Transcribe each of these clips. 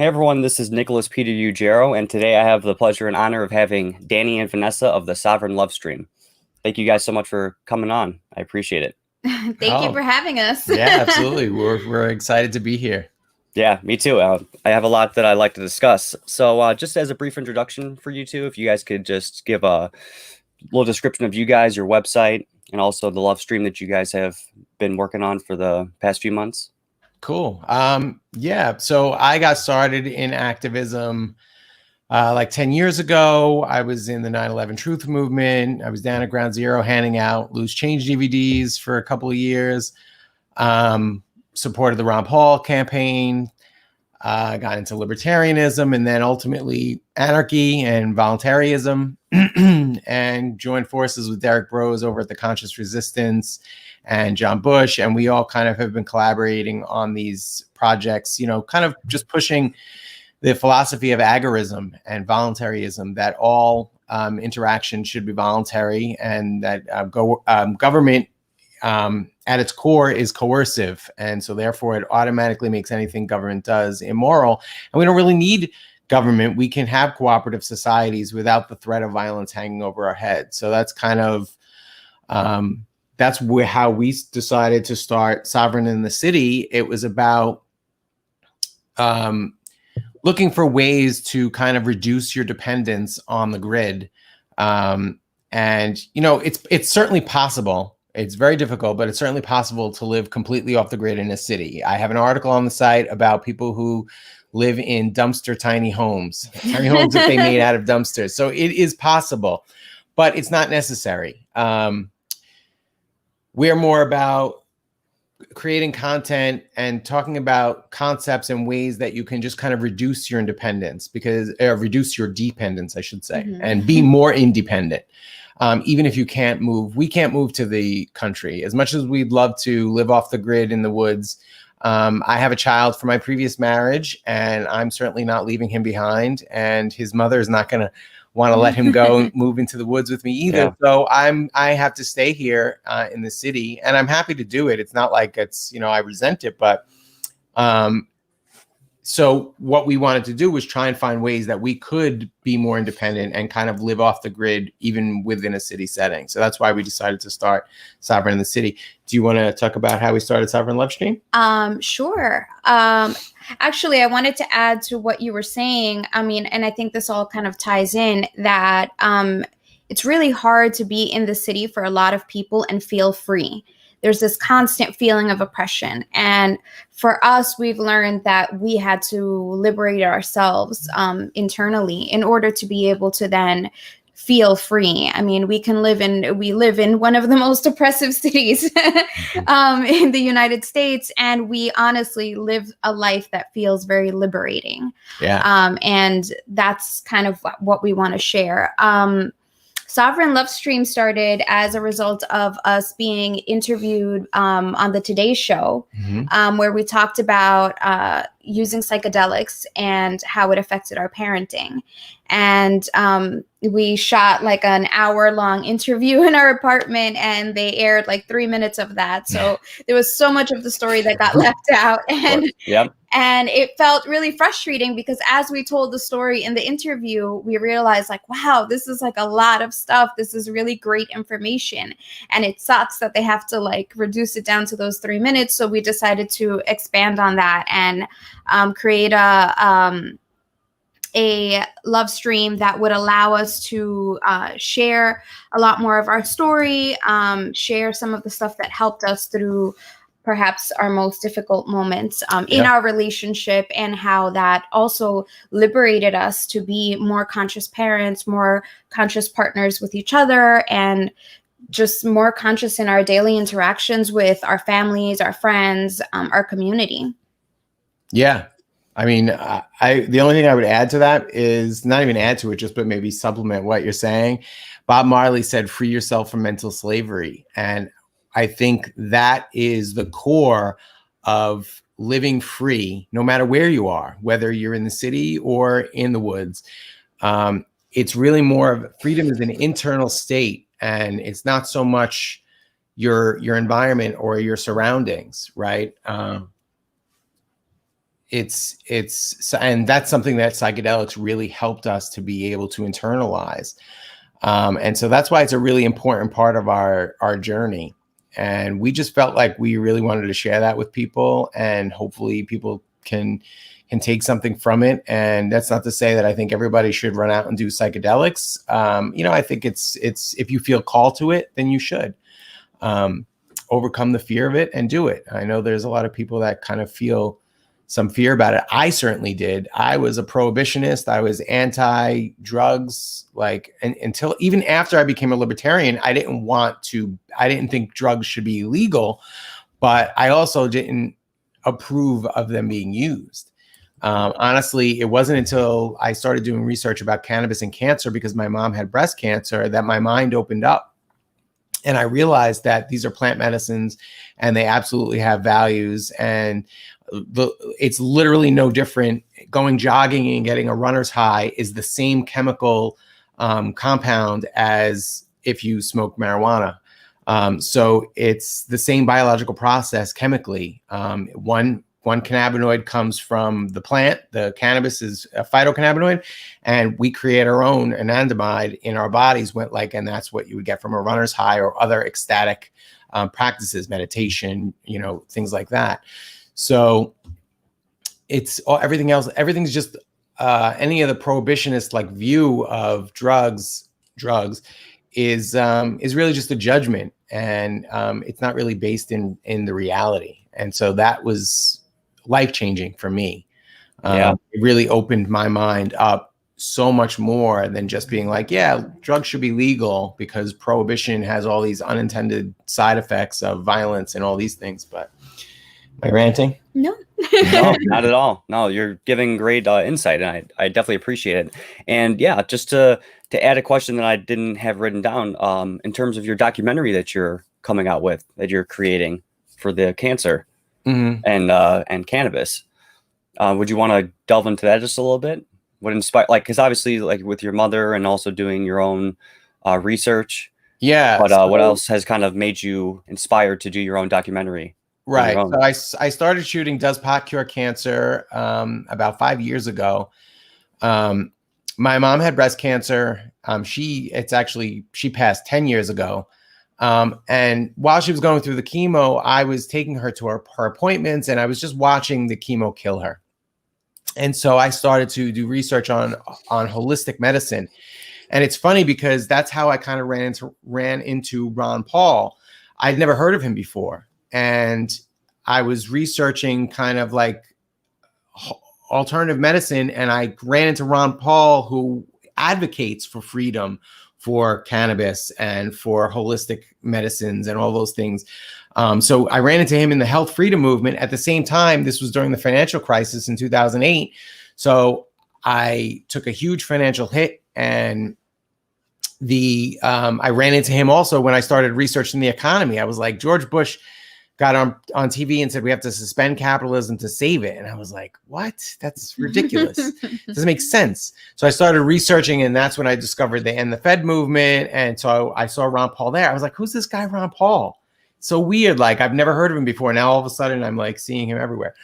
Hey everyone, this is Nicholas Peter Ugero, and today I have the pleasure and honor of having Danny and Vanessa of the Sovereign Lovestream. Thank you guys so much for coming on. I appreciate it. Thank you for having us. Yeah, absolutely. We're excited to be here. Yeah, me too. I have a lot that I'd like to discuss. So just as a brief introduction for you two, if you guys could just give a little description of you guys, your website, and also the Lovestream that you guys have been working on for the past few months. Cool. Yeah, so I got started in activism like 10 years ago. I was in the 9/11 Truth Movement. I was down at Ground Zero handing out loose change DVDs for a couple of years. Supported the Ron Paul campaign. Got into libertarianism and then ultimately anarchy and voluntarism, and joined forces with Derek Bros over at the Conscious Resistance and John Bush. And we all kind of have been collaborating on these projects, kind of just pushing the philosophy of agorism and voluntarism, that all interaction should be voluntary, and that government at its core is coercive. And so therefore it automatically makes anything government does immoral. And we don't really need government. We can have cooperative societies without the threat of violence hanging over our heads. So that's kind of, that's how we decided to start Sovereign in the City. It was about looking for ways to kind of reduce your dependence on the grid. And, it's certainly possible. It's very difficult, but it's certainly possible to live completely off the grid in a city. I have an article on the site about people who live in tiny homes that they made out of dumpsters. So it is possible, but it's not necessary. We're more about creating content and talking about concepts and ways that you can just kind of reduce your independence, reduce your dependence, I should say, and be more independent. Even if you can't move, we can't move to the country. As much as we'd love to live off the grid in the woods, I have a child from my previous marriage, and I'm certainly not leaving him behind. And his mother is not going to want to let him go move into the woods with me either. Yeah. So I have to stay here in the city, and I'm happy to do it. It's not like it's, I resent it, but so what we wanted to do was try and find ways that we could be more independent and kind of live off the grid, even within a city setting. So that's why we decided to start Sovereign in the City. Do you want to talk about how we started Sovereign Lovestream? Sure. Actually, I wanted to add to what you were saying. And I think this all kind of ties in that it's really hard to be in the city for a lot of people and feel free. There's this constant feeling of oppression. And for us, we've learned that we had to liberate ourselves internally in order to be able to then feel free. We live in one of the most oppressive cities in the United States, and we honestly live a life that feels very liberating. Yeah. And that's kind of what we want to share. Sovereign Lovestream started as a result of us being interviewed on the Today Show, where we talked about using psychedelics and how it affected our parenting. And we shot like an hour-long interview in our apartment, and they aired like 3 minutes of that. So there was so much of the story that got left out. And it felt really frustrating because as we told the story in the interview, we realized like, wow, this is like a lot of stuff. This is really great information. And it sucks that they have to like reduce it down to those 3 minutes. So we decided to expand on that and create a love stream that would allow us to share a lot more of our story, share some of the stuff that helped us through perhaps our most difficult moments in our relationship, and how that also liberated us to be more conscious parents, more conscious partners with each other, and just more conscious in our daily interactions with our families, our friends, our community. Yeah. The only thing I would add to that is not even add to it, but maybe supplement what you're saying. Bob Marley said, "Free yourself from mental slavery." And I think that is the core of living free, no matter where you are, whether you're in the city or in the woods. It's really more of freedom is an internal state, and it's not so much your environment or your surroundings, right? and that's something that psychedelics really helped us to be able to internalize. And so that's why it's a really important part of our journey. And we just felt like we really wanted to share that with people, and hopefully people can take something from it. And that's not to say that I think everybody should run out and do psychedelics. I think it's if you feel called to it, then you should overcome the fear of it and do it. I know there's a lot of people that kind of feel some fear about it. I certainly did. I was a prohibitionist. I was anti-drugs, until even after I became a libertarian. I didn't think drugs should be illegal, but I also didn't approve of them being used. Honestly, it wasn't until I started doing research about cannabis and cancer, because my mom had breast cancer, that my mind opened up. And I realized that these are plant medicines and they absolutely have values. And it's literally no different. Going jogging and getting a runner's high is the same chemical compound as if you smoke marijuana. So it's the same biological process chemically. One cannabinoid comes from the plant. The cannabis is a phytocannabinoid, and we create our own anandamide in our bodies. And that's what you would get from a runner's high or other ecstatic practices, meditation, things like that. So it's everything else. Everything's just any of the prohibitionist view of drugs is really just a judgment, and it's not really based in the reality. And so that was life-changing for me. It really opened my mind up so much more than just being drugs should be legal because prohibition has all these unintended side effects of violence and all these things. But am I ranting? No. No, not at all. No, you're giving great insight, and I definitely appreciate it. And yeah, just to add a question that I didn't have written down, in terms of your documentary that you're coming out with, that you're creating for the cancer and cannabis, would you want to delve into that just a little bit? What inspired, because obviously, with your mother and also doing your own research. Yeah. But what else has kind of made you inspired to do your own documentary? Right. So I started shooting Does Pot Cure Cancer about 5 years ago. My mom had breast cancer. She passed 10 years ago. And while she was going through the chemo, I was taking her to her appointments, and I was just watching the chemo kill her. And so I started to do research on holistic medicine. And it's funny because that's how I kind of ran into Ron Paul. I'd never heard of him before. And I was researching kind of alternative medicine, and I ran into Ron Paul, who advocates for freedom for cannabis and for holistic medicines and all those things. So I ran into him in the health freedom movement. At the same time, this was during the financial crisis in 2008. So I took a huge financial hit, and I ran into him also when I started researching the economy. I was like, George Bush got on TV and said, we have to suspend capitalism to save it. And I was like, what? That's ridiculous. Doesn't make sense. So I started researching, and that's when I discovered the End the Fed movement. And so I saw Ron Paul there. I was like, who's this guy, Ron Paul? So weird. I've never heard of him before. Now all of a sudden I'm seeing him everywhere.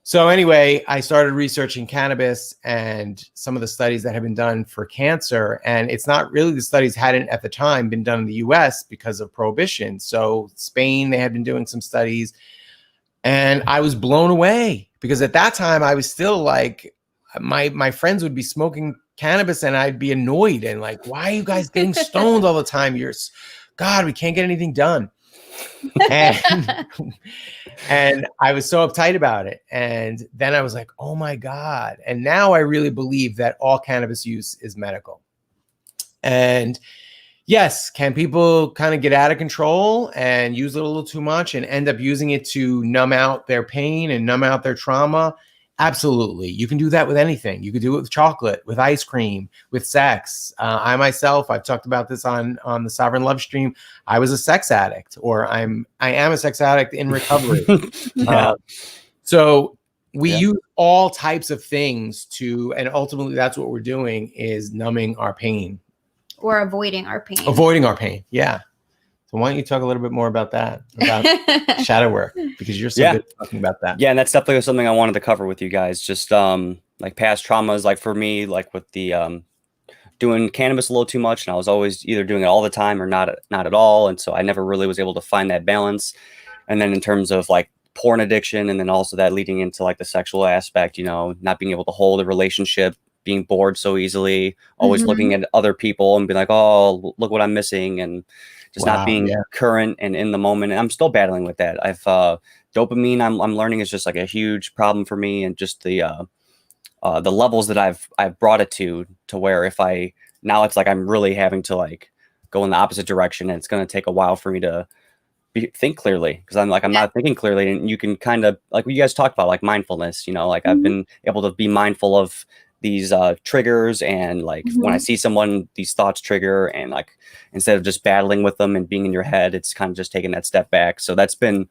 So anyway, I started researching cannabis and some of the studies that have been done for cancer. And it's not really, the studies hadn't at the time been done in the US because of prohibition. So Spain, they had been doing some studies, and I was blown away because at that time I was still my friends would be smoking cannabis and I'd be annoyed and why are you guys getting stoned all the time? God, we can't get anything done. And I was so uptight about it. And then I was like, oh my God. And now I really believe that all cannabis use is medical. And yes, can people kind of get out of control and use it a little too much and end up using it to numb out their pain and numb out their trauma? Absolutely. You can do that with anything. You could do it with chocolate, with ice cream, with sex. I myself, I've talked about this on the Sovereign Lovestream. I was a sex addict, or I am a sex addict in recovery. So we use all types of things and ultimately that's what we're doing, is numbing our pain. Or avoiding our pain. Avoiding our pain. Yeah. It's So why don't you talk a little bit more about that, about shadow work, because you're so good at talking about that. Yeah, and that's definitely something I wanted to cover with you guys. Just like past traumas, like for me, like with the doing cannabis a little too much, and I was always either doing it all the time or not at all, and so I never really was able to find that balance. And then in terms of like porn addiction, and then also that leading into like the sexual aspect, you know, not being able to hold a relationship, being bored so easily, always looking at other people and being like, oh, look what I'm missing, and just not being current and in the moment. And I'm still battling with that. I've dopamine, I'm learning, is just like a huge problem for me, and just the levels that I've brought it to where if I now it's like I'm really having to like go in the opposite direction, and it's going to take a while for me to think clearly, because I'm not thinking clearly. And you can kind of like what you guys talked about, like mindfulness, you know, like I've been able to be mindful of these triggers, and like when I see someone, these thoughts trigger, and like instead of just battling with them and being in your head, it's kind of just taking that step back. So it's been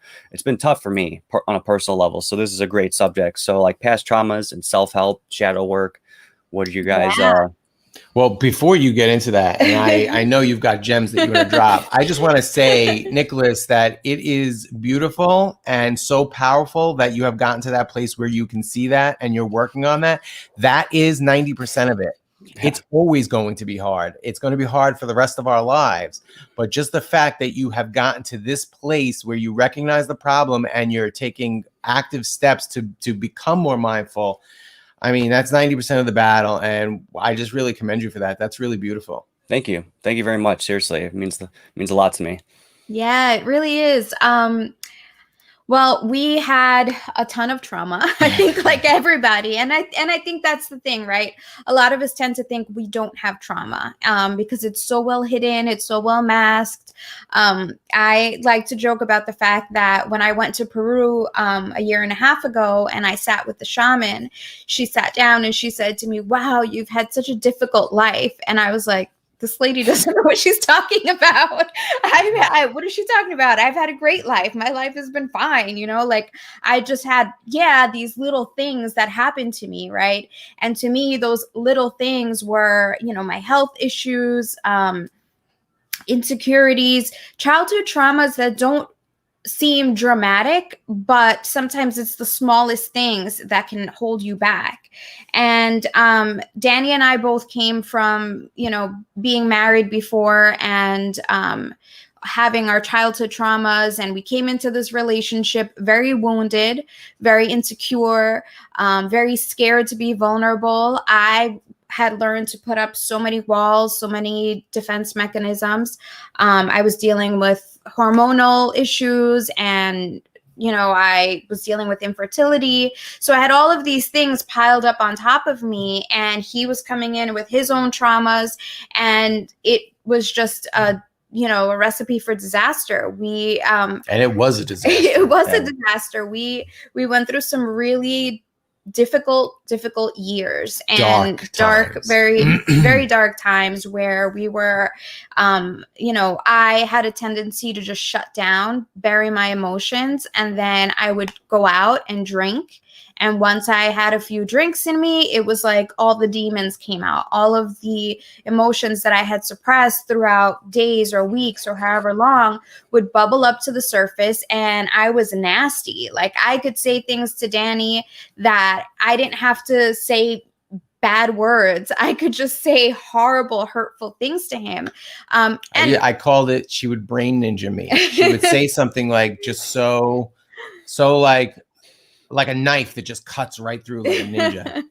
tough for me on a personal level. So this is a great subject. So like past traumas and self-help, shadow work, what do you guys Well, before you get into that, and I know you've got gems that you're going to drop, I just want to say, Nicholas, that it is beautiful and so powerful that you have gotten to that place where you can see that and you're working on that. That is 90% of it. It's always going to be hard. It's going to be hard for the rest of our lives. But just the fact that you have gotten to this place where you recognize the problem and you're taking active steps to become more mindful, I mean, that's 90% of the battle, and I just really commend you for that. That's really beautiful. Thank you very much. Seriously, it means a lot to me. Yeah, it really is. Well, we had a ton of trauma, I think, like everybody. And I think that's the thing, right? A lot of us tend to think we don't have trauma because it's so well hidden. It's so well masked. I like to joke about the fact that when I went to Peru a year and a half ago and I sat with the shaman, she sat down and she said to me, wow, you've had such a difficult life. And I was like, this lady doesn't know what she's talking about. What is she talking about? I've had a great life. My life has been fine. You know, like I just had, these little things that happened to me. Right. And to me, those little things were, you know, my health issues, insecurities, childhood traumas that don't seem dramatic, but sometimes it's the smallest things that can hold you back. And Danny and I both came from, you know, being married before and having our childhood traumas, and we came into this relationship very wounded, very insecure, very scared to be vulnerable. I had learned to put up so many walls, so many defense mechanisms. I was dealing with hormonal issues, and you know, I was dealing with infertility. So I had all of these things piled up on top of me, and he was coming in with his own traumas, and it was just a recipe for disaster. And it was a disaster. It was a disaster. We went through some really difficult years and dark, very, very dark times where we were, I had a tendency to just shut down, bury my emotions, and then I would go out and drink. And once I had a few drinks in me, it was like all the demons came out. All of the emotions that I had suppressed throughout days or weeks or however long would bubble up to the surface. And I was nasty. Like I could say things to Danny that I didn't have to say bad words. I could just say horrible, hurtful things to him. And I called it, she would brain ninja me. She would say something like just so like a knife that just cuts right through like a ninja.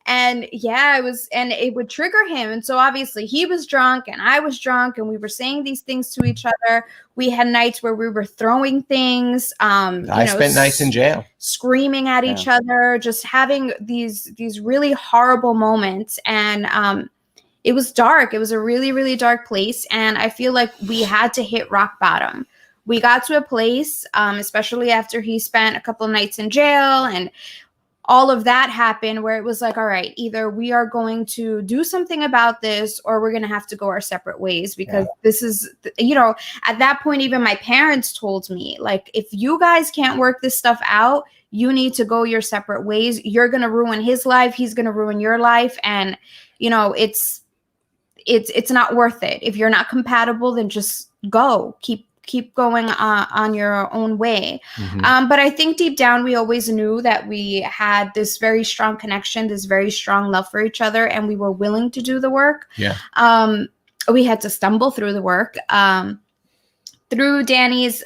And it would trigger him. And so obviously he was drunk and I was drunk and we were saying these things to each other. We had nights where we were throwing things. I spent nights in jail. Screaming at each other, just having these really horrible moments. And it was dark. It was a really, really dark place. And I feel like we had to hit rock bottom. We got to a place, especially after he spent a couple of nights in jail and all of that happened, where it was like, all right, either we are going to do something about this or we're going to have to go our separate ways, because this is, at that point, even my parents told me, like, if you guys can't work this stuff out, you need to go your separate ways. You're going to ruin his life. He's going to ruin your life. And, it's not worth it. If you're not compatible, then just go, keep keep going on your own way. Mhm. But I think deep down, we always knew that we had this very strong connection, this very strong love for each other, and we were willing to do the work. Yeah. We had to stumble through the work. Through Danny's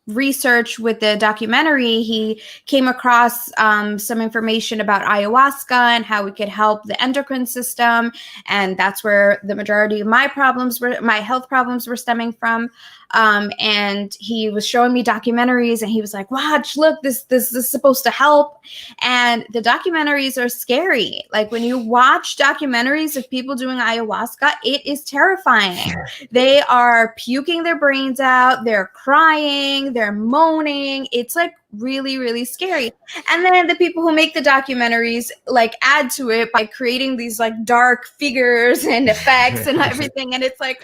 research with the documentary, he came across some information about ayahuasca and how it could help the endocrine system, and that's where the majority of my health problems were stemming from. And he was showing me documentaries, and he was like, "Watch, look, this is supposed to help." And the documentaries are scary. Like, when you watch documentaries of people doing ayahuasca, it is terrifying. They are puking their brains out, they're crying, they're moaning. It's like really, really scary. And then the people who make the documentaries like add to it by creating these like dark figures and effects and everything. And it's like,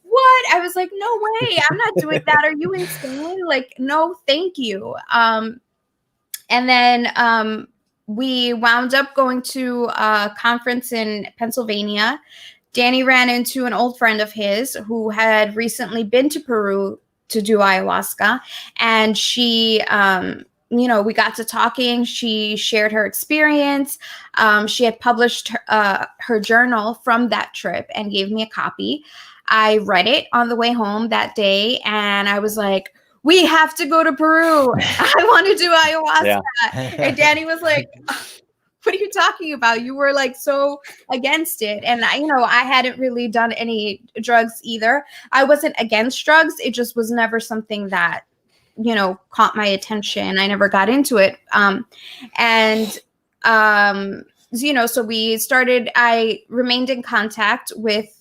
what? I was like, no way, I'm not doing that. Are you insane? Like, no, thank you. And then we wound up going to a conference in Pennsylvania. Danny ran into an old friend of his who had recently been to Peru to do ayahuasca. And she, we got to talking. She shared her experience. She had published her journal from that trip and gave me a copy. I read it on the way home that day, and I was like, we have to go to Peru. I want to do ayahuasca. Yeah. And Danny was like, what are you talking about? You were like so against it. And I hadn't really done any drugs either. I wasn't against drugs. It just was never something that, caught my attention. I never got into it. So we started, I remained in contact with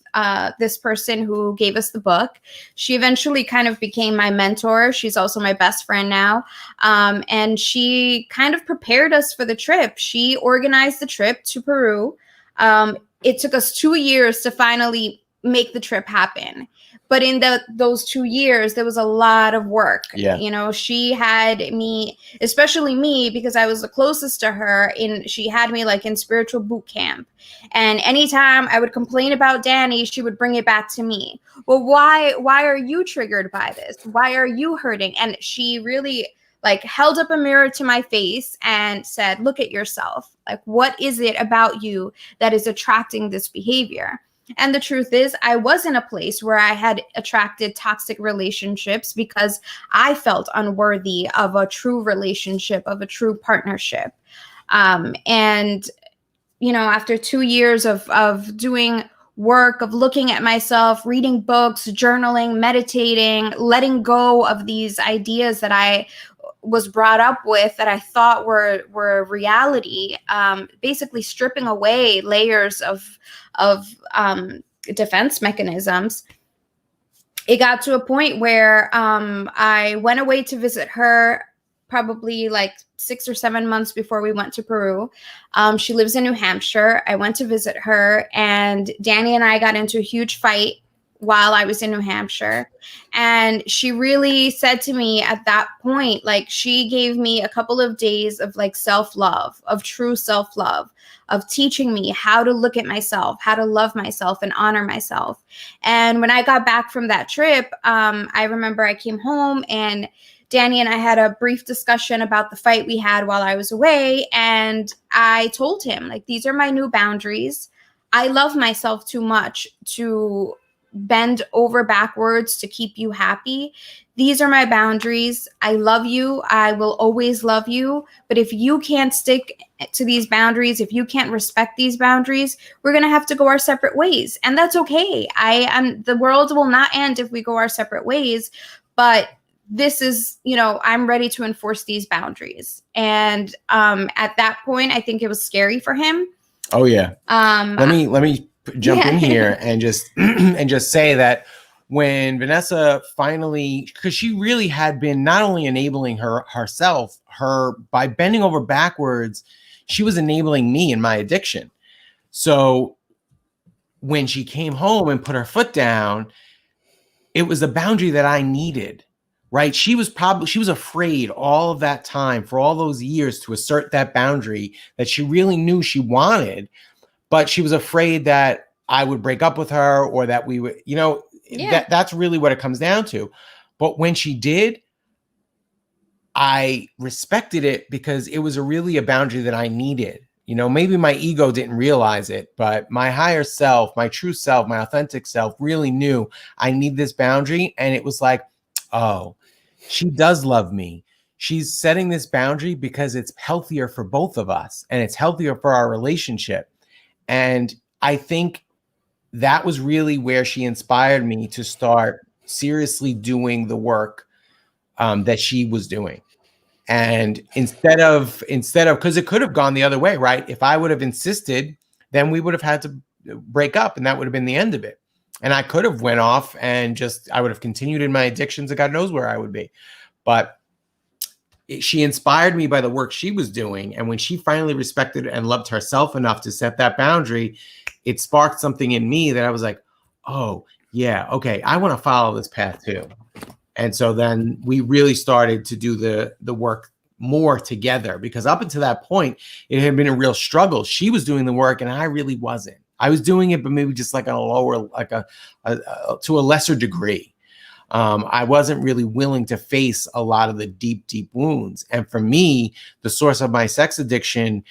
this person who gave us the book. She eventually kind of became my mentor. She's also my best friend now. And she kind of prepared us for the trip. She organized the trip to Peru. It took us 2 years to finally make the trip happen. But in those 2 years, there was a lot of work. Yeah. She had me, especially me, because I was the closest to her, she had me like in spiritual boot camp. And anytime I would complain about Danny, she would bring it back to me. Well, why are you triggered by this? Why are you hurting? And she really like held up a mirror to my face and said, look at yourself. Like, what is it about you that is attracting this behavior? And the truth is, I was in a place where I had attracted toxic relationships because I felt unworthy of a true relationship, of a true partnership. After 2 years of doing work, of looking at myself, reading books, journaling, meditating, letting go of these ideas that I was brought up with that I thought were reality, basically stripping away layers of defense mechanisms. It got to a point where I went away to visit her probably like 6 or 7 months before we went to Peru. She lives in New Hampshire. I went to visit her, and Danny and I got into a huge fight while I was in New Hampshire. And she really said to me at that point, like, she gave me a couple of days of like self-love, of true self-love, of teaching me how to look at myself, how to love myself and honor myself. And when I got back from that trip, I remember I came home and Danny and I had a brief discussion about the fight we had while I was away. And I told him, like, these are my new boundaries. I love myself too much to bend over backwards to keep you happy. These are my boundaries. I love you. I will always love you. But if you can't stick to these boundaries, if you can't respect these boundaries, we're going to have to go our separate ways. And that's okay. The world will not end if we go our separate ways. But this is, I'm ready to enforce these boundaries. And at that point, I think it was scary for him. Oh yeah. Let me jump in here and just say that when Vanessa finally, because she really had been not only enabling herself by bending over backwards, she was enabling me in my addiction. So when she came home and put her foot down, it was a boundary that I needed, right? She was afraid all of that time, for all those years, to assert that boundary that she really knew she wanted, but she was afraid that I would break up with her, or that we would, that's really what it comes down to. But when she did, I respected it because it was really a boundary that I needed. You know, maybe my ego didn't realize it, but my higher self, my true self, my authentic self really knew I need this boundary. And it was like, oh, she does love me. She's setting this boundary because it's healthier for both of us and it's healthier for our relationship. And I think that was really where she inspired me to start seriously doing the work that she was doing. And instead of, because it could have gone the other way, right? If I would have insisted, then we would have had to break up and that would have been the end of it. And I could have went off and I would have continued in my addictions and God knows where I would be. But she inspired me by the work she was doing. And when she finally respected and loved herself enough to set that boundary, it sparked something in me that I was like, oh yeah, okay, I want to follow this path too. And so then we really started to do the work more together, because up until that point, it had been a real struggle. She was doing the work and I really wasn't. I was doing it, but maybe just like on a lower, like to a lesser degree. I wasn't really willing to face a lot of the deep, deep wounds. And for me, the source of my sex addiction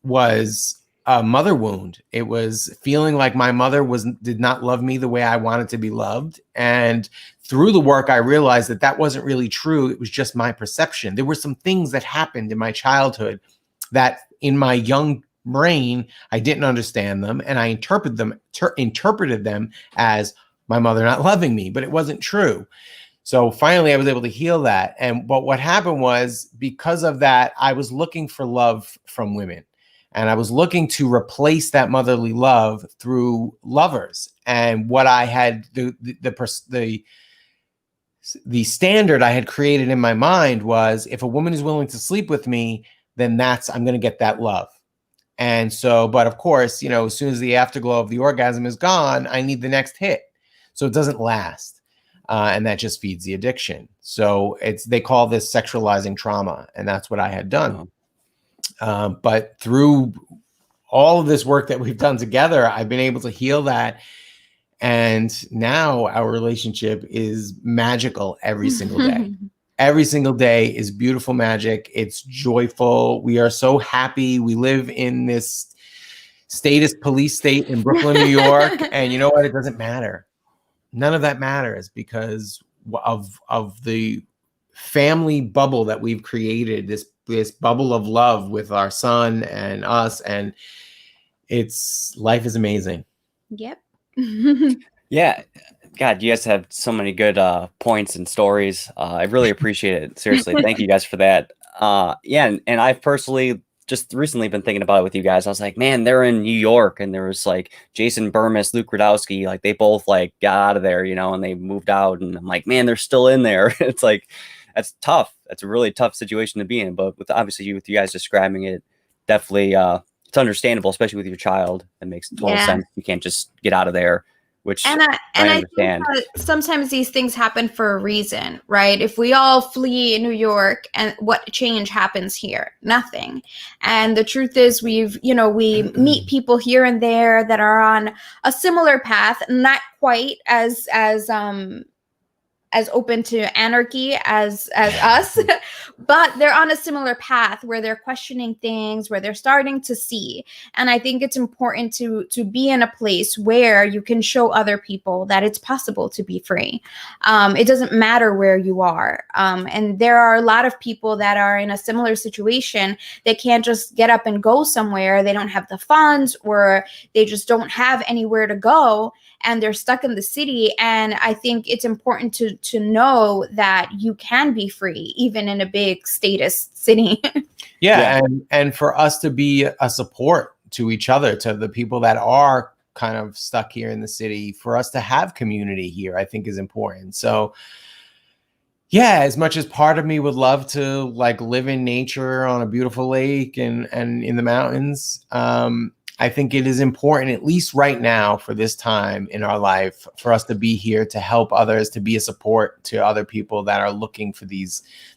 was a mother wound. It was feeling like my mother did not love me the way I wanted to be loved. And through the work, I realized that that wasn't really true. It was just my perception. There were some things that happened in my childhood that in my young brain, I didn't understand them. And I interpreted them as my mother not loving me, but it wasn't true. So finally, I was able to heal that. But what happened was, because of that, I was looking for love from women. And I was looking to replace that motherly love through lovers. And what I had, the standard I had created in my mind was, if a woman is willing to sleep with me, then I'm going to get that love. And so, but of course, as soon as the afterglow of the orgasm is gone, I need the next hit. So it doesn't last. And that just feeds the addiction. So they call this sexualizing trauma. And that's what I had done. But through all of this work that we've done together, I've been able to heal that. And now our relationship is magical every single day. Every single day is beautiful magic. It's joyful. We are so happy. We live in this statist police state in Brooklyn, New York. And you know what? It doesn't matter. None of that matters because of the family bubble that we've created, this bubble of love with our son and us. And life is amazing. Yep. Yeah. God, you guys have so many good points and stories. I really appreciate it. Seriously. Thank you guys for that. Yeah. And I've personally just recently been thinking about it with you guys. I was like, man, they're in New York, and there was like Jason Burmis, Luke Radowski, like they both like got out of there, and they moved out, and I'm like, man, they're still in there. It's like, that's tough. That's a really tough situation to be in. But with you guys describing it, definitely it's understandable, especially with your child. It makes total sense. You can't just get out of there. Which I understand. Think that sometimes these things happen for a reason, right? If we all flee New York, and what change happens here? Nothing. And the truth is, we meet people here and there that are on a similar path, not quite as open to anarchy as us, but they're on a similar path where they're questioning things, where they're starting to see. And I think it's important to be in a place where you can show other people that it's possible to be free. It doesn't matter where you are. And there are a lot of people that are in a similar situation. They can't just get up and go somewhere. They don't have the funds, or they just don't have anywhere to go, and they're stuck in the city. And I think it's important to know that you can be free, even in a big statist city. Yeah. And for us to be a support to each other, to the people that are kind of stuck here in the city, for us to have community here, I think is important. So yeah, as much as part of me would love to like live in nature on a beautiful lake and in the mountains, I think it is important, at least right now for this time in our life, for us to be here to help others, to be a support to other people that are looking for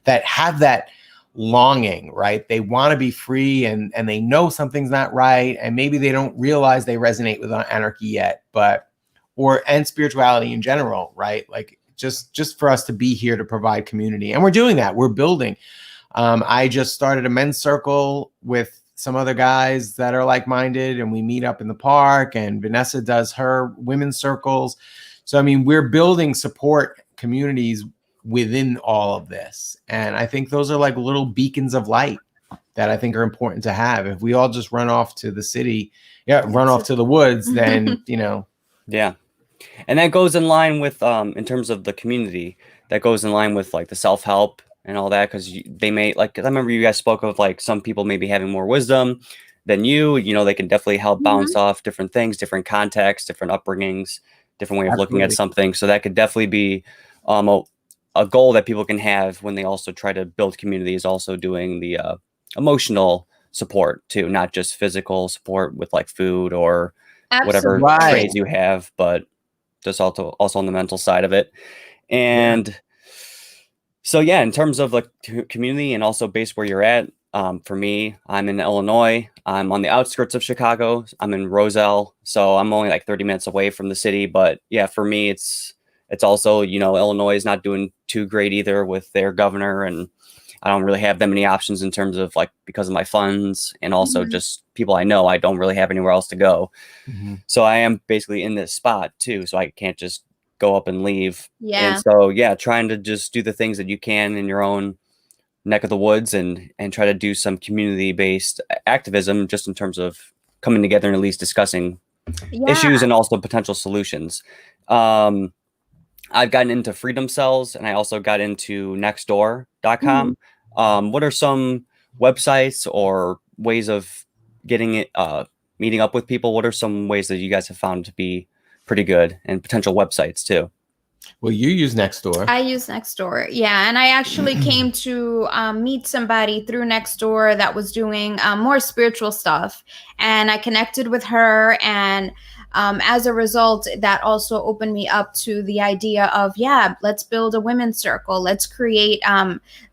that have that longing, right? They want to be free and they know something's not right. And maybe they don't realize they resonate with anarchy yet, but and spirituality in general, right? Like just for us to be here to provide community. And we're doing that. We're building. I just started a men's circle with some other guys that are like-minded, and we meet up in the park, and Vanessa does her women's circles. So, I mean, we're building support communities within all of this. And I think those are like little beacons of light that I think are important to have. If we all just run off to the city, run off to the woods, then, Yeah. And that goes in line with, in terms of the community, that goes in line with like the self-help and all that. Cause they may, like, I remember you guys spoke of like some people maybe having more wisdom than they can definitely help bounce off different things, different contexts, different upbringings, different way of looking at something. So that could definitely be a goal that people can have when they also try to build community, is also doing the emotional support too, not just physical support with like food or whatever trades you have, but just also on the mental side of it. And so, yeah, in terms of like community and also based where you're at, for me, I'm in Illinois. I'm on the outskirts of Chicago. I'm in Roselle. So I'm only like 30 minutes away from the city. But yeah, for me, it's also, Illinois is not doing too great either with their governor. And I don't really have that many options in terms of like, because of my funds and also just people I know, I don't really have anywhere else to go. So I am basically in this spot too. So I can't just go up and leave. And so, trying to just do the things that you can in your own neck of the woods and try to do some community-based activism just in terms of coming together and at least discussing issues and also potential solutions. I've gotten into Freedom Cells, and I also got into nextdoor.com. What are some websites or ways of getting it, meeting up with people? What are some ways that you guys have found to be pretty good, and potential websites too? Well, you use Nextdoor. I use Nextdoor. Yeah. And I actually came to meet somebody through Nextdoor that was doing more spiritual stuff. And I connected with her. And as a result, that also opened me up to the idea of, let's build a women's circle. Let's create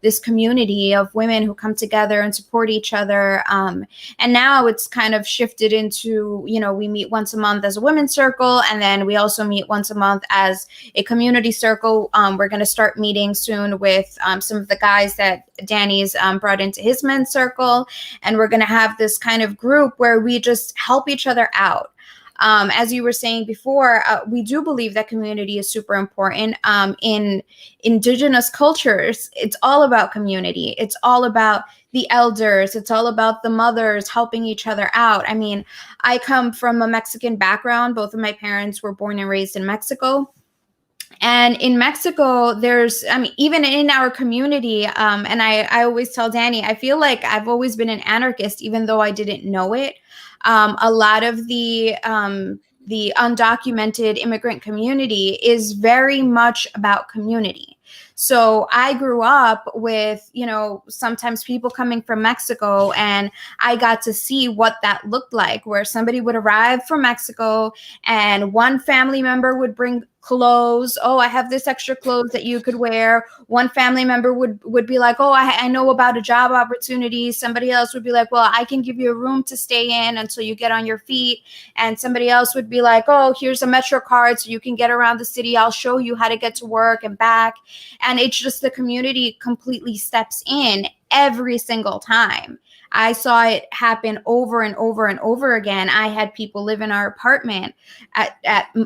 this community of women who come together and support each other. And now it's kind of shifted into, we meet once a month as a women's circle. And then we also meet once a month as a community circle. We're going to start meeting soon with some of the guys that Danny's brought into his men's circle. And we're going to have this kind of group where we just help each other out. As you were saying before, we do believe that community is super important. In indigenous cultures, it's all about community. It's all about the elders. It's all about the mothers helping each other out. I mean, I come from a Mexican background. Both of my parents were born and raised in Mexico. And in Mexico, even in our community, and I always tell Danny, I feel like I've always been an anarchist, even though I didn't know it. A lot of the undocumented immigrant community is very much about community. So I grew up with, sometimes people coming from Mexico, and I got to see what that looked like, where somebody would arrive from Mexico and one family member would bring clothes. Oh, I have this extra clothes that you could wear. One family member would be like, oh, I know about a job opportunity. Somebody else would be like, well, I can give you a room to stay in until you get on your feet. And somebody else would be like, oh, here's a Metro card so you can get around the city. I'll show you how to get to work and back. And it's just the community completely steps in every single time. I saw it happen over and over and over again. I had people live in our apartment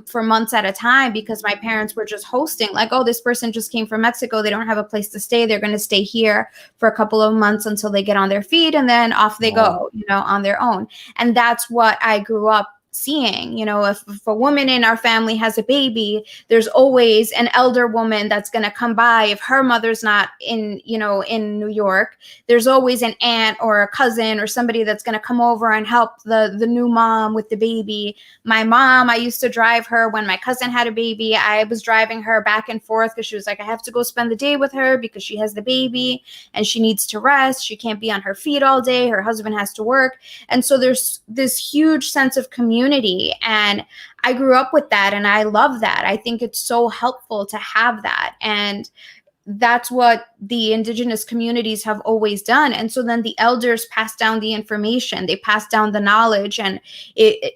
for months at a time because my parents were just hosting, like, oh, this person just came from Mexico. They don't have a place to stay. They're going to stay here for a couple of months until they get on their feet, and then off they go, on their own. And that's what I grew up seeing. If a woman in our family has a baby, there's always an elder woman that's going to come by. If her mother's not in New York, there's always an aunt or a cousin or somebody that's going to come over and help the new mom with the baby. My mom, I used to drive her when my cousin had a baby. I was driving her back and forth because she was like, I have to go spend the day with her because she has the baby and she needs to rest. She can't be on her feet all day. Her husband has to work. And so there's this huge sense of community. And I grew up with that, and I love that. I think it's so helpful to have that. And that's what the indigenous communities have always done. And so then the elders pass down the information, they pass down the knowledge, and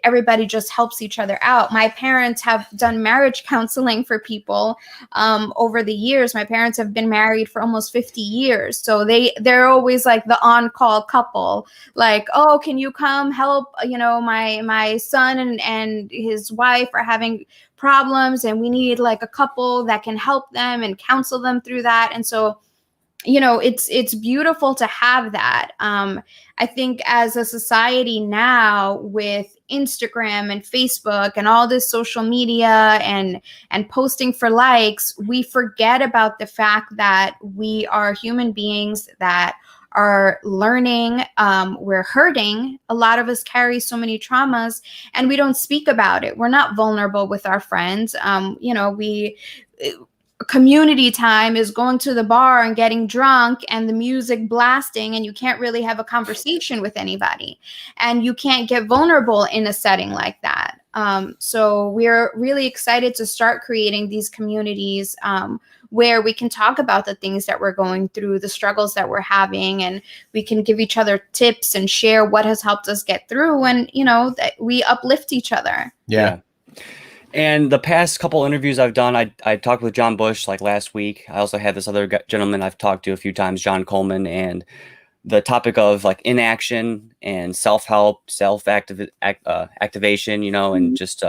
everybody just helps each other out. My parents have done marriage counseling for people over the years. My parents have been married for almost 50 years. So they're always like the on-call couple, like, oh, can you come help? You know, my son and his wife are having problems, and we need like a couple that can help them and counsel them through that. And so, you know, it's beautiful to have that. I think as a society now, with Instagram and Facebook and all this social media and posting for likes, we forget about the fact that we are human beings that are learning, we're hurting. A lot of us carry so many traumas, and we don't speak about it. We're not vulnerable with our friends. You know, community time is going to the bar and getting drunk and the music blasting, and you can't really have a conversation with anybody, and you can't get vulnerable in a setting like that. So we're really excited to start creating these communities where we can talk about the things that we're going through, the struggles that we're having, and we can give each other tips and share what has helped us get through, and, you know, that we uplift each other. Yeah. And the past couple interviews I've done, I talked with John Bush like last week. I also had this other gentleman I've talked to a few times, John Coleman, and the topic of like inaction and self-help, activation, you know, and just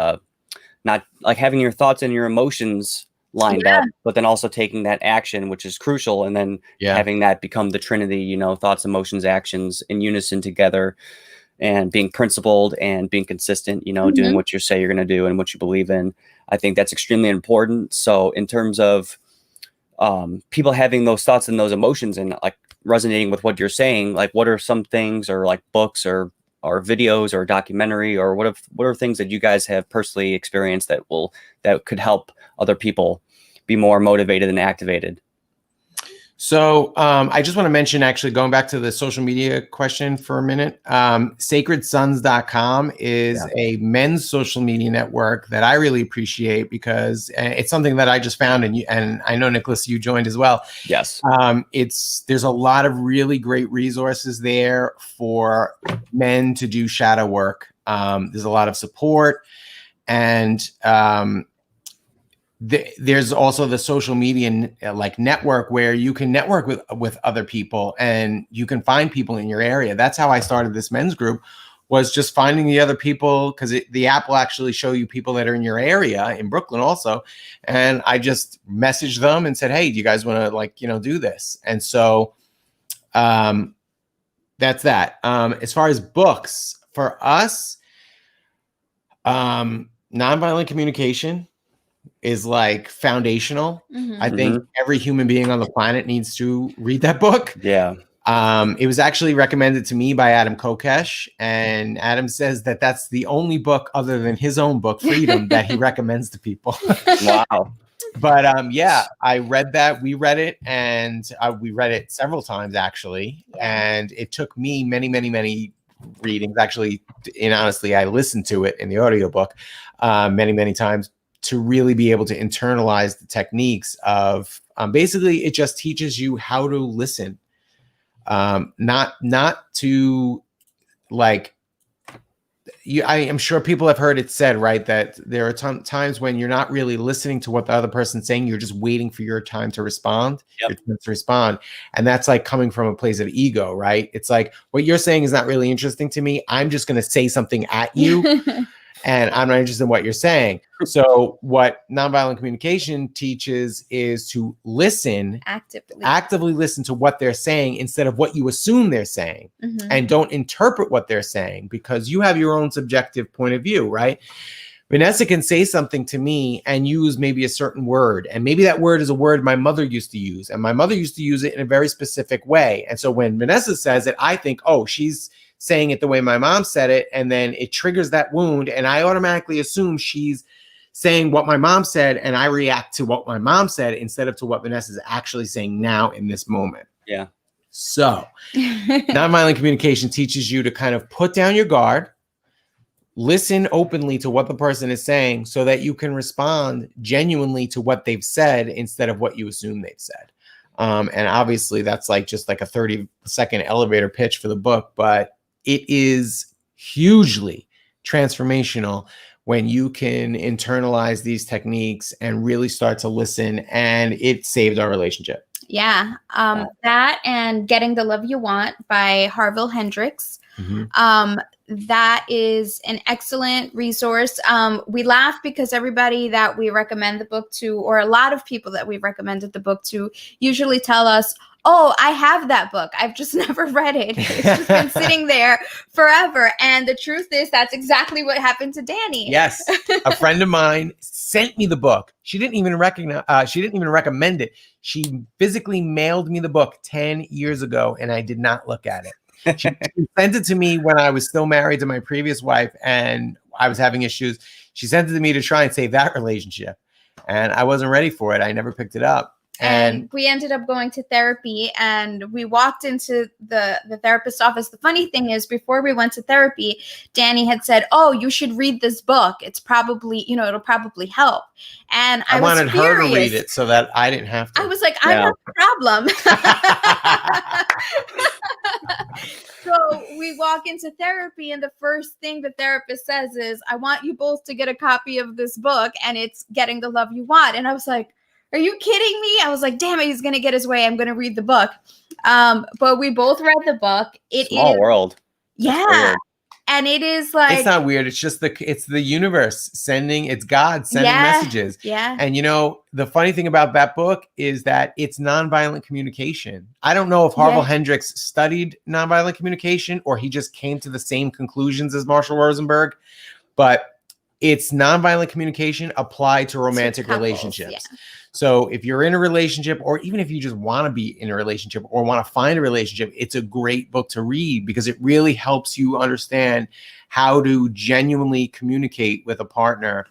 not like having your thoughts and your emotions lined up, but then also taking that action, which is crucial, and then having that become the trinity, you know, thoughts, emotions, actions in unison together, and being principled and being consistent, you know, doing what you say you're going to do and what you believe in. I think that's extremely important. So in terms of people having those thoughts and those emotions and like resonating with what you're saying, like what are some things, or like books or videos or documentary, or what are things that you guys have personally experienced that could help other people be more motivated and activated? So I just want to mention, actually, going back to the social media question for a minute, sacredsons.com is a men's social media network that I really appreciate, because it's something that I just found, and I know, Nicholas, you joined as well. Yes. There's a lot of really great resources there for men to do shadow work. There's a lot of support, and there's also the social media like network where you can network with other people, and you can find people in your area. That's how I started this men's group, was just finding the other people, because the app will actually show you people that are in your area in Brooklyn also. And I just messaged them and said, hey, do you guys want to, like, you know, do this? And so that's that. As far as books, for us, nonviolent communication is like foundational. I think every human being on the planet needs to read that book. Yeah. It was actually recommended to me by Adam Kokesh, and Adam says that that's the only book other than his own book, Freedom, that he recommends to people. Wow. But yeah, I read that. We read it, and we read it several times, actually. And it took me many, many, many readings. Actually, and honestly, I listened to it in the audiobook many, many times, to really be able to internalize the techniques of basically, it just teaches you how to listen, not to, like, I am sure people have heard it said, right, that there are times when you're not really listening to what the other person's saying. You're just waiting for your time to respond. And that's like coming from a place of ego, right? It's like, what you're saying is not really interesting to me. I'm just going to say something at you. And I'm not interested in what you're saying. So what nonviolent communication teaches is to listen, actively listen to what they're saying instead of what you assume they're saying, and don't interpret what they're saying, because you have your own subjective point of view, right? Vanessa can say something to me and use maybe a certain word, and maybe that word is a word my mother used to use, and my mother used to use it in a very specific way. And so when Vanessa says it, I think, oh, she's saying it the way my mom said it, and then it triggers that wound, and I automatically assume she's saying what my mom said, and I react to what my mom said instead of to what Vanessa is actually saying now in this moment. Yeah. So nonviolent communication teaches you to kind of put down your guard, listen openly to what the person is saying, so that you can respond genuinely to what they've said instead of what you assume they've said. And obviously that's like just like a 30-second elevator pitch for the book, but it is hugely transformational when you can internalize these techniques and really start to listen, and it saved our relationship. Yeah. That and Getting the Love You Want by Harville Hendrix. That is an excellent resource. We laugh because everybody that we recommend the book to, or a lot of people that we've recommended the book to, usually tell us, oh, I have that book. I've just never read it. It's just been sitting there forever. And the truth is that's exactly what happened to Danny. Yes. A friend of mine sent me the book. She didn't even recommend it. She physically mailed me the book 10 years ago, and I did not look at it. She sent it to me when I was still married to my previous wife and I was having issues. She sent it to me to try and save that relationship. And I wasn't ready for it. I never picked it up. And we ended up going to therapy, and we walked into the therapist's office. The funny thing is, before we went to therapy, Danny had said, oh, you should read this book. It's probably, it'll probably help. And I wanted was furious. her to read it so that I didn't have to. I was like, I have a problem. So we walk into therapy, and the first thing the therapist says is, I want you both to get a copy of this book, and it's Getting the Love You Want. And I was like, are you kidding me? I was like, damn it, he's going to get his way. I'm going to read the book. But we both read the book. Small world. Yeah. And it is like, it's not weird. It's just it's the universe it's God sending messages. Yeah. And the funny thing about that book is that it's nonviolent communication. I don't know if Harville Hendrix studied nonviolent communication or he just came to the same conclusions as Marshall Rosenberg, but it's nonviolent communication applied to romantic relationships. Yeah. So if you're in a relationship, or even if you just want to be in a relationship or want to find a relationship, it's a great book to read because it really helps you understand how to genuinely communicate with a partner.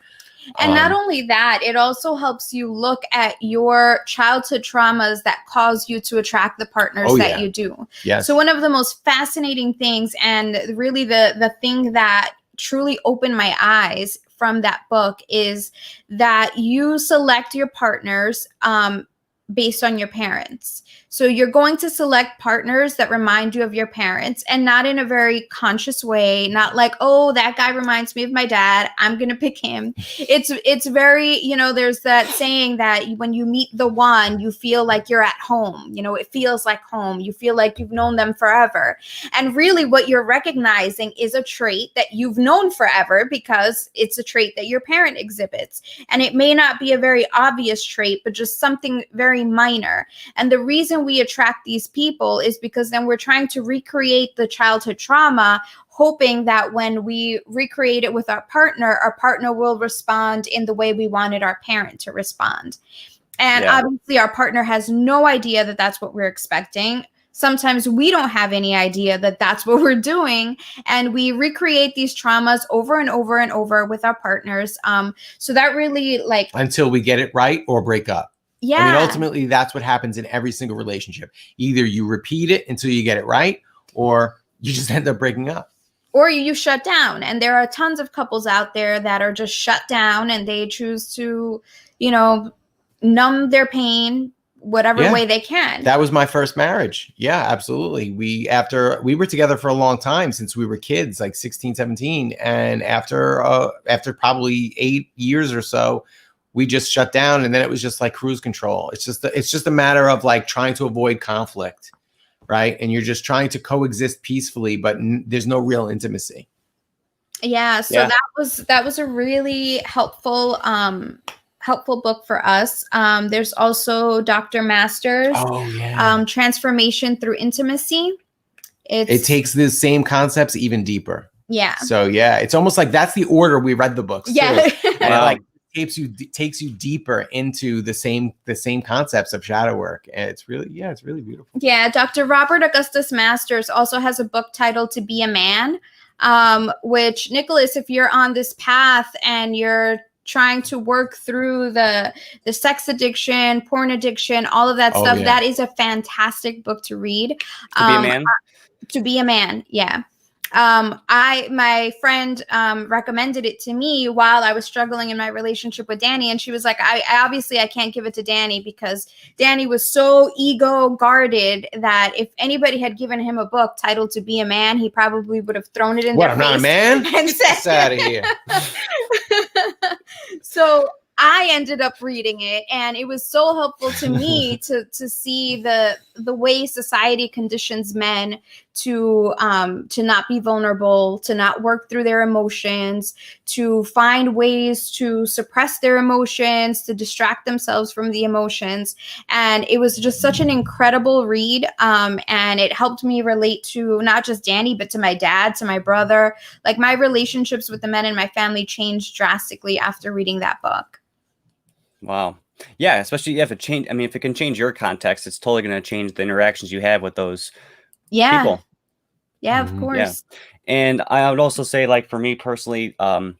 And not only that, it also helps you look at your childhood traumas that cause you to attract the partners that you do. Yes. So one of the most fascinating things, and really the thing that truly opened my eyes from that book, is that you select your partners based on your parents. So you're going to select partners that remind you of your parents, and not in a very conscious way, not like, oh, that guy reminds me of my dad, I'm going to pick him. It's very, there's that saying that when you meet the one, you feel like you're at home. It feels like home. You feel like you've known them forever. And really what you're recognizing is a trait that you've known forever because it's a trait that your parent exhibits. And it may not be a very obvious trait, but just something very minor. And the reason we attract these people is because then we're trying to recreate the childhood trauma, hoping that when we recreate it with our partner will respond in the way we wanted our parent to respond. And obviously our partner has no idea that that's what we're expecting. Sometimes we don't have any idea that that's what we're doing, and we recreate these traumas over and over and over with our partners. So that really until we get it right or break up. Yeah. I mean, ultimately, that's what happens in every single relationship. Either you repeat it until you get it right, or you just end up breaking up. Or you shut down. And there are tons of couples out there that are just shut down, and they choose to, numb their pain whatever way they can. That was my first marriage. Yeah, absolutely. We were together for a long time, since we were kids, like 16, 17. And after probably 8 years or so, we just shut down, and then it was just like cruise control. It's just a matter of like trying to avoid conflict, right? And you're just trying to coexist peacefully, but there's no real intimacy. Yeah. So that was a really helpful book for us. There's also Dr. Masters, Transformation Through Intimacy. It takes the same concepts even deeper. Yeah. So it's almost like that's the order we read the books. Yeah. Too. And takes you deeper into the same concepts of shadow work, and it's really beautiful. Yeah, Dr. Robert Augustus Masters also has a book titled To Be a Man, which, Nicholas, if you're on this path and you're trying to work through the sex addiction, porn addiction, all of that stuff, that is a fantastic book to read. To Be a Man? To Be a Man, yeah. My friend recommended it to me while I was struggling in my relationship with Danny, and she was like, I can't give it to Danny because Danny was so ego guarded that if anybody had given him a book titled "To Be a Man," he probably would have thrown it in their face. What? I'm not a man. And Get this out of here. So I ended up reading it, and it was so helpful to me to see the way society conditions men to not be vulnerable, to not work through their emotions, to find ways to suppress their emotions, to distract themselves from the emotions. And it was just such an incredible read. And it helped me relate to not just Danny, but to my dad, to my brother. Like, my relationships with the men in my family changed drastically after reading that book. Wow. Yeah, especially if if it can change your context, it's totally going to change the interactions you have with those people. Yeah, of course. Yeah. And I would also say, like, for me personally, a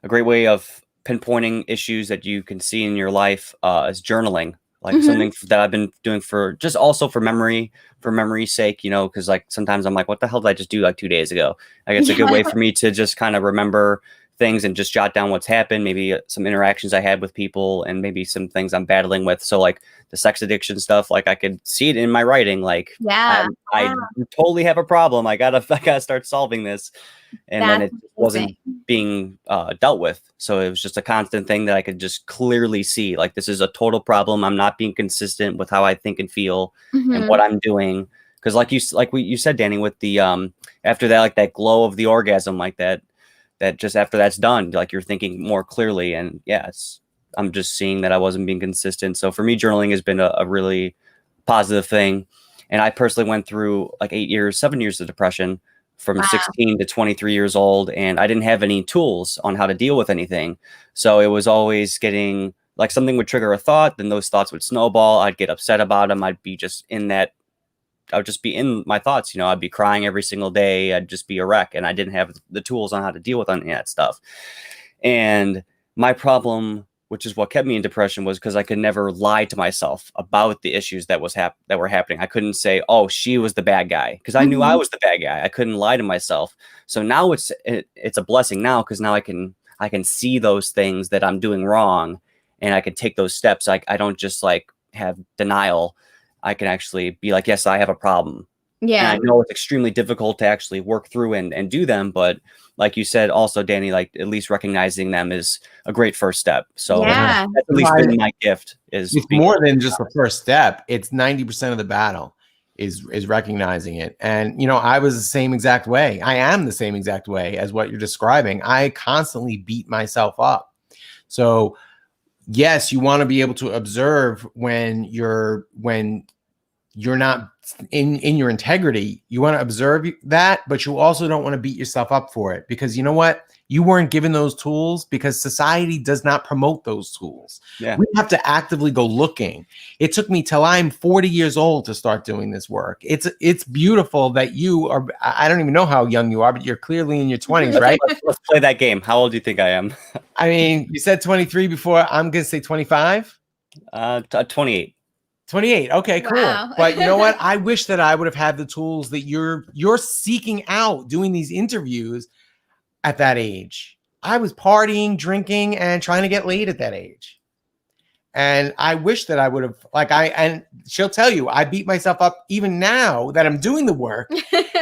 great way of pinpointing issues that you can see in your life is journaling. Like, something that I've been doing for memory's sake, because like sometimes I'm like, what the hell did I just do like 2 days ago? Like, it's a good way for me to just kind of remember things and just jot down what's happened, maybe some interactions I had with people, and maybe some things I'm battling with. So like the sex addiction stuff, like I could see it in my writing. Like, I totally have a problem. I gotta start solving this. And then it wasn't being dealt with. So it was just a constant thing that I could just clearly see. Like, this is a total problem. I'm not being consistent with how I think and feel and what I'm doing. Because like you said, Danny, with the after that, like that glow of the orgasm, like that just after that's done, like you're thinking more clearly. And yeah, I'm just seeing that I wasn't being consistent. So for me, journaling has been a really positive thing. And I personally went through like 7 years of depression from 16 to 23 years old. And I didn't have any tools on how to deal with anything. So it was always getting like something would trigger a thought. Then those thoughts would snowball. I'd get upset about them. I'd just be in my thoughts, I'd be crying every single day. I'd just be a wreck. And I didn't have the tools on how to deal with any of that stuff. And my problem, which is what kept me in depression, was because I could never lie to myself about the issues that were happening. I couldn't say, oh, she was the bad guy, because I knew I was the bad guy. I couldn't lie to myself. So now it's a blessing now, because now I can see those things that I'm doing wrong, and I can take those steps. I don't just like have denial. I can actually be like, yes, I have a problem. Yeah. And I know it's extremely difficult to actually work through and do them. But like you said, also, Danny, like at least recognizing them is a great first step. So that's at least been my gift. It's more than just the first step. It's 90% of the battle is recognizing it. And, I was the same exact way. I am the same exact way as what you're describing. I constantly beat myself up. So yes, you want to be able to observe when you're not in your integrity. You want to observe that, but you also don't want to beat yourself up for it, because you know what? You weren't given those tools because society does not promote those tools. Yeah. We have to actively go looking. It took me till I'm 40 years old to start doing this work. It's beautiful that you are. I don't even know how young you are, but you're clearly in your 20s, right? Let's play that game. How old do you think I am? I mean, you said 23 before. I'm going to say 25. 28. 28. Okay, cool. Wow. But you know what? I wish that I would have had the tools that you're seeking out doing these interviews at that age. I was partying, drinking, and trying to get laid at that age. And I wish that I would have, and she'll tell you, I beat myself up even now that I'm doing the work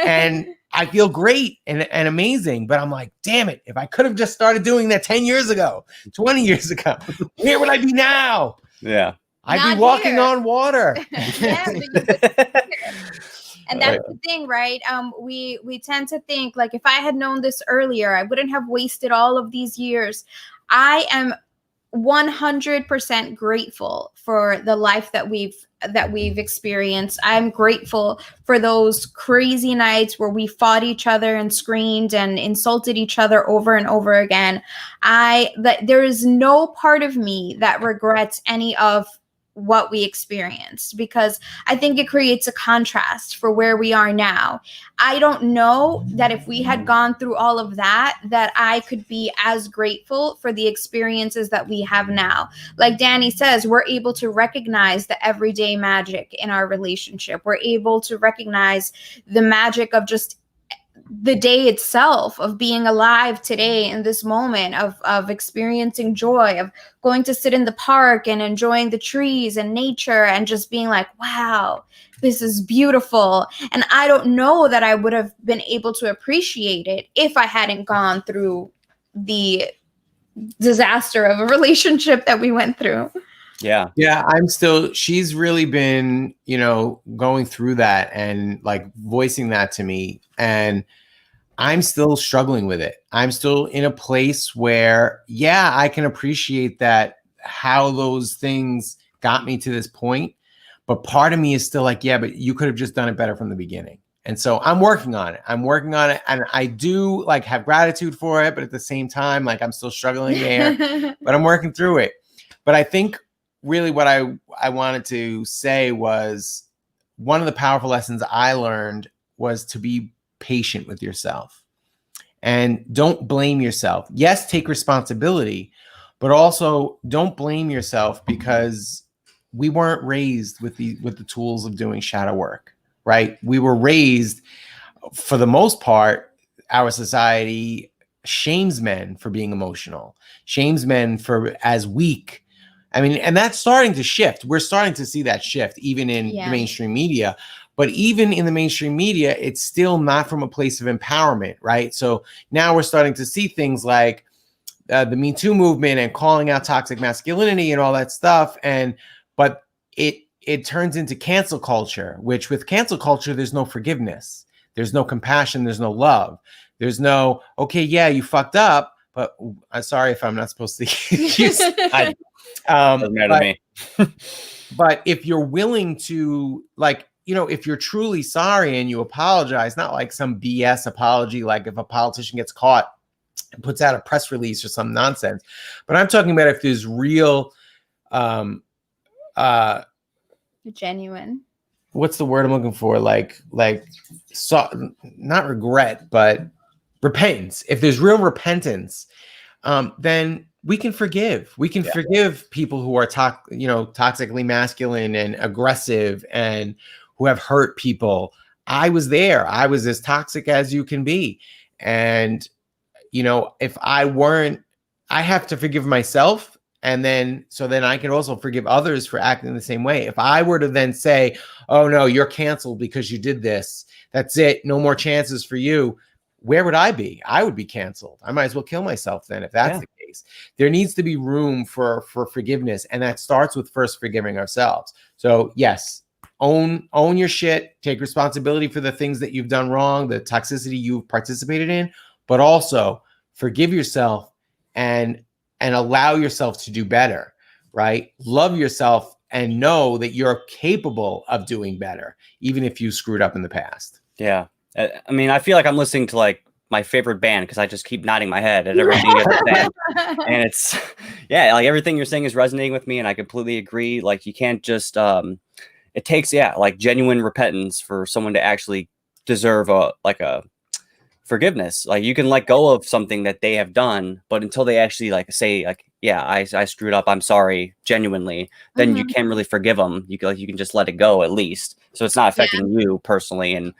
and I feel great and amazing. But I'm like, damn it, if I could have just started doing that 10 years ago, 20 years ago, where would I be now? Yeah. I'd be walking on water. And that's the thing, right? We tend to think like, if I had known this earlier, I wouldn't have wasted all of these years. I am 100% grateful for the life that we've experienced. I'm grateful for those crazy nights where we fought each other and screamed and insulted each other over and over again. There is no part of me that regrets any of what we experienced, because I think it creates a contrast for where we are now. I don't know that if we had gone through all of that I could be as grateful for the experiences that we have now. Like Danny says, we're able to recognize the everyday magic in our relationship. We're able to recognize the magic of just the day itself, of being alive today in this moment, of experiencing joy, of going to sit in the park and enjoying the trees and nature and just being like, wow, this is beautiful. And I don't know that I would have been able to appreciate it if I hadn't gone through the disaster of a relationship that we went through. Yeah. Yeah, she's really been, going through that and like voicing that to me. And I'm still struggling with it. I'm still in a place where, yeah, I can appreciate that, how those things got me to this point. But part of me is still like, yeah, but you could have just done it better from the beginning. And so I'm working on it. And I do like have gratitude for it. But at the same time, like I'm still struggling there, but I'm working through it. But I think really what I wanted to say was, one of the powerful lessons I learned was to be patient with yourself and don't blame yourself. Yes, take responsibility, but also don't blame yourself, because we weren't raised with the tools of doing shadow work, right? We were raised, for the most part, our society shames men for being emotional, shames men for as weak. I mean, and that's starting to shift. We're starting to see that shift even in the mainstream media. But even in the mainstream media, it's still not from a place of empowerment, right? So now we're starting to see things like the Me Too movement and calling out toxic masculinity and all that stuff. But it turns into cancel culture, which with cancel culture, there's no forgiveness. There's no compassion. There's no love. There's no, okay, yeah, you fucked up, but I'm sorry if I'm not supposed to use doesn't matter to me. But if you're willing to, like, if you're truly sorry and you apologize, not like some BS apology, like if a politician gets caught and puts out a press release or some nonsense, but I'm talking about if there's real, genuine. What's the word I'm looking for? So, not regret, but repentance. If there's real repentance, then we can forgive. We can forgive people who are toxically masculine and aggressive and who have hurt people. I was there. I was as toxic as you can be. And, if I weren't, I have to forgive myself. And then I can also forgive others for acting the same way. If I were to then say, oh no, you're canceled because you did this, that's it, no more chances for you, where would I be? I would be canceled. I might as well kill myself then if that's the case. There needs to be room for forgiveness. And that starts with first forgiving ourselves. So yes, own your shit, take responsibility for the things that you've done wrong, the toxicity you've participated in, but also forgive yourself and allow yourself to do better, right? Love yourself and know that you're capable of doing better, even if you screwed up in the past. Yeah. I mean, I feel like I'm listening to like my favorite band because I just keep nodding my head at everything you're saying. And it's, like everything you're saying is resonating with me, and I completely agree. Like you can't just, it takes, like genuine repentance for someone to actually deserve a forgiveness. Like you can let go of something that they have done, but until they actually say I screwed up, I'm sorry, genuinely, then you can't really forgive them. You can just let it go at least. So it's not affecting you personally and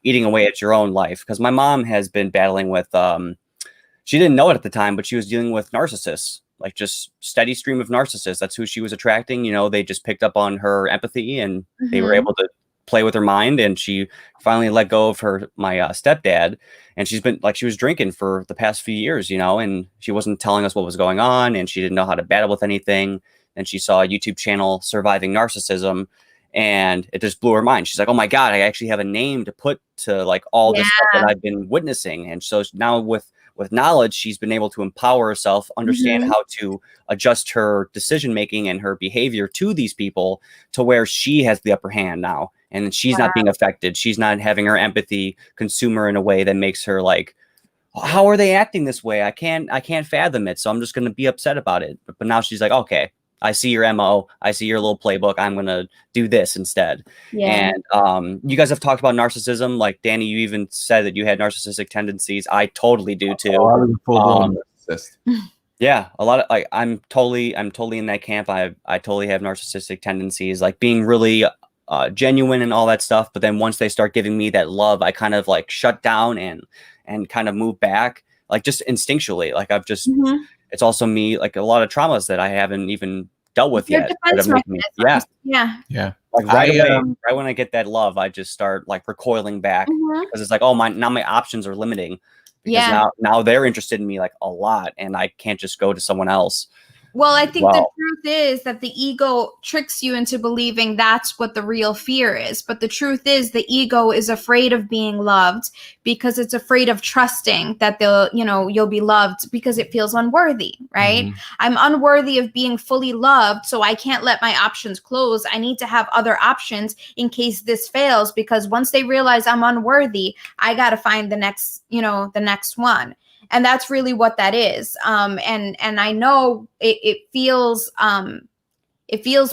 eating away at your own life. Because my mom has been battling with, she didn't know it at the time, but she was dealing with narcissists, like just steady stream of narcissists. That's who she was attracting. They just picked up on her empathy and they were able to play with her mind, and she finally let go of my stepdad, and she was drinking for the past few years, and she wasn't telling us what was going on, and she didn't know how to battle with anything. And she saw a YouTube channel, Surviving Narcissism, and it just blew her mind. She's like, oh my God, I actually have a name to put to like all this stuff that I've been witnessing. And so now with knowledge, she's been able to empower herself, understand how to adjust her decision-making and her behavior to these people to where she has the upper hand now. And she's not being affected. She's not having her empathy consume her in a way that makes her like, how are they acting this way? I can't fathom it. So I'm just going to be upset about it. But now she's like, okay, I see your MO. I see your little playbook. I'm going to do this instead. Yeah. And you guys have talked about narcissism. Like Danny, you even said that you had narcissistic tendencies. I totally do too. I was a full-blown narcissist. Yeah, a lot of I'm totally in that camp. I totally have narcissistic tendencies, like being really genuine and all that stuff. But then once they start giving me that love, I kind of like shut down and kind of move back, like just instinctually. Like I've just, it's also me, like a lot of traumas that I haven't even dealt with yet. Yeah. Like right when I get that love, I just start like recoiling back because it's like, oh now my options are limiting because now they're interested in me like a lot, and I can't just go to someone else. Well, I think the truth is that the ego tricks you into believing that's what the real fear is. But the truth is the ego is afraid of being loved because it's afraid of trusting that you'll be loved because it feels unworthy, right? I'm unworthy of being fully loved, so I can't let my options close. I need to have other options in case this fails, because once they realize I'm unworthy, I got to find the next one. And that's really what that is. And I know it feels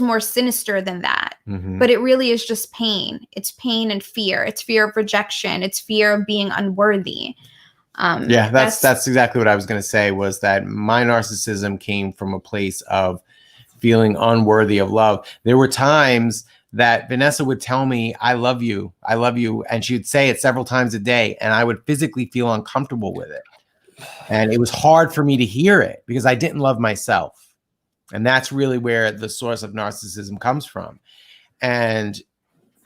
more sinister than that, but it really is just pain. It's pain and fear. It's fear of rejection. It's fear of being unworthy. That's exactly what I was going to say, was that my narcissism came from a place of feeling unworthy of love. There were times that Vanessa would tell me, I love you. And she would say it several times a day. And I would physically feel uncomfortable with it. And it was hard for me to hear it because I didn't love myself. And that's really where the source of narcissism comes from. And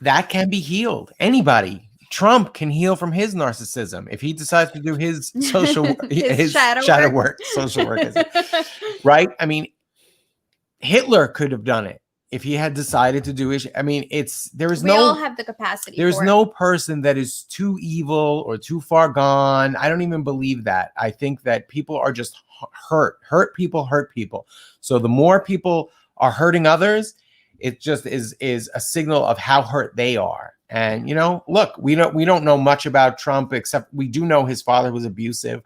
that can be healed. Anybody, Trump can heal from his narcissism if he decides to do his social his shadow work, social work, right? I mean, Hitler could have done it if he had decided to do it. I mean, we all have the capacity. There's no person that is too evil or too far gone. I don't even believe that. I think that people are just hurt people. So the more people are hurting others, it just is a signal of how hurt they are. And, look, we don't know much about Trump, except we do know his father was abusive,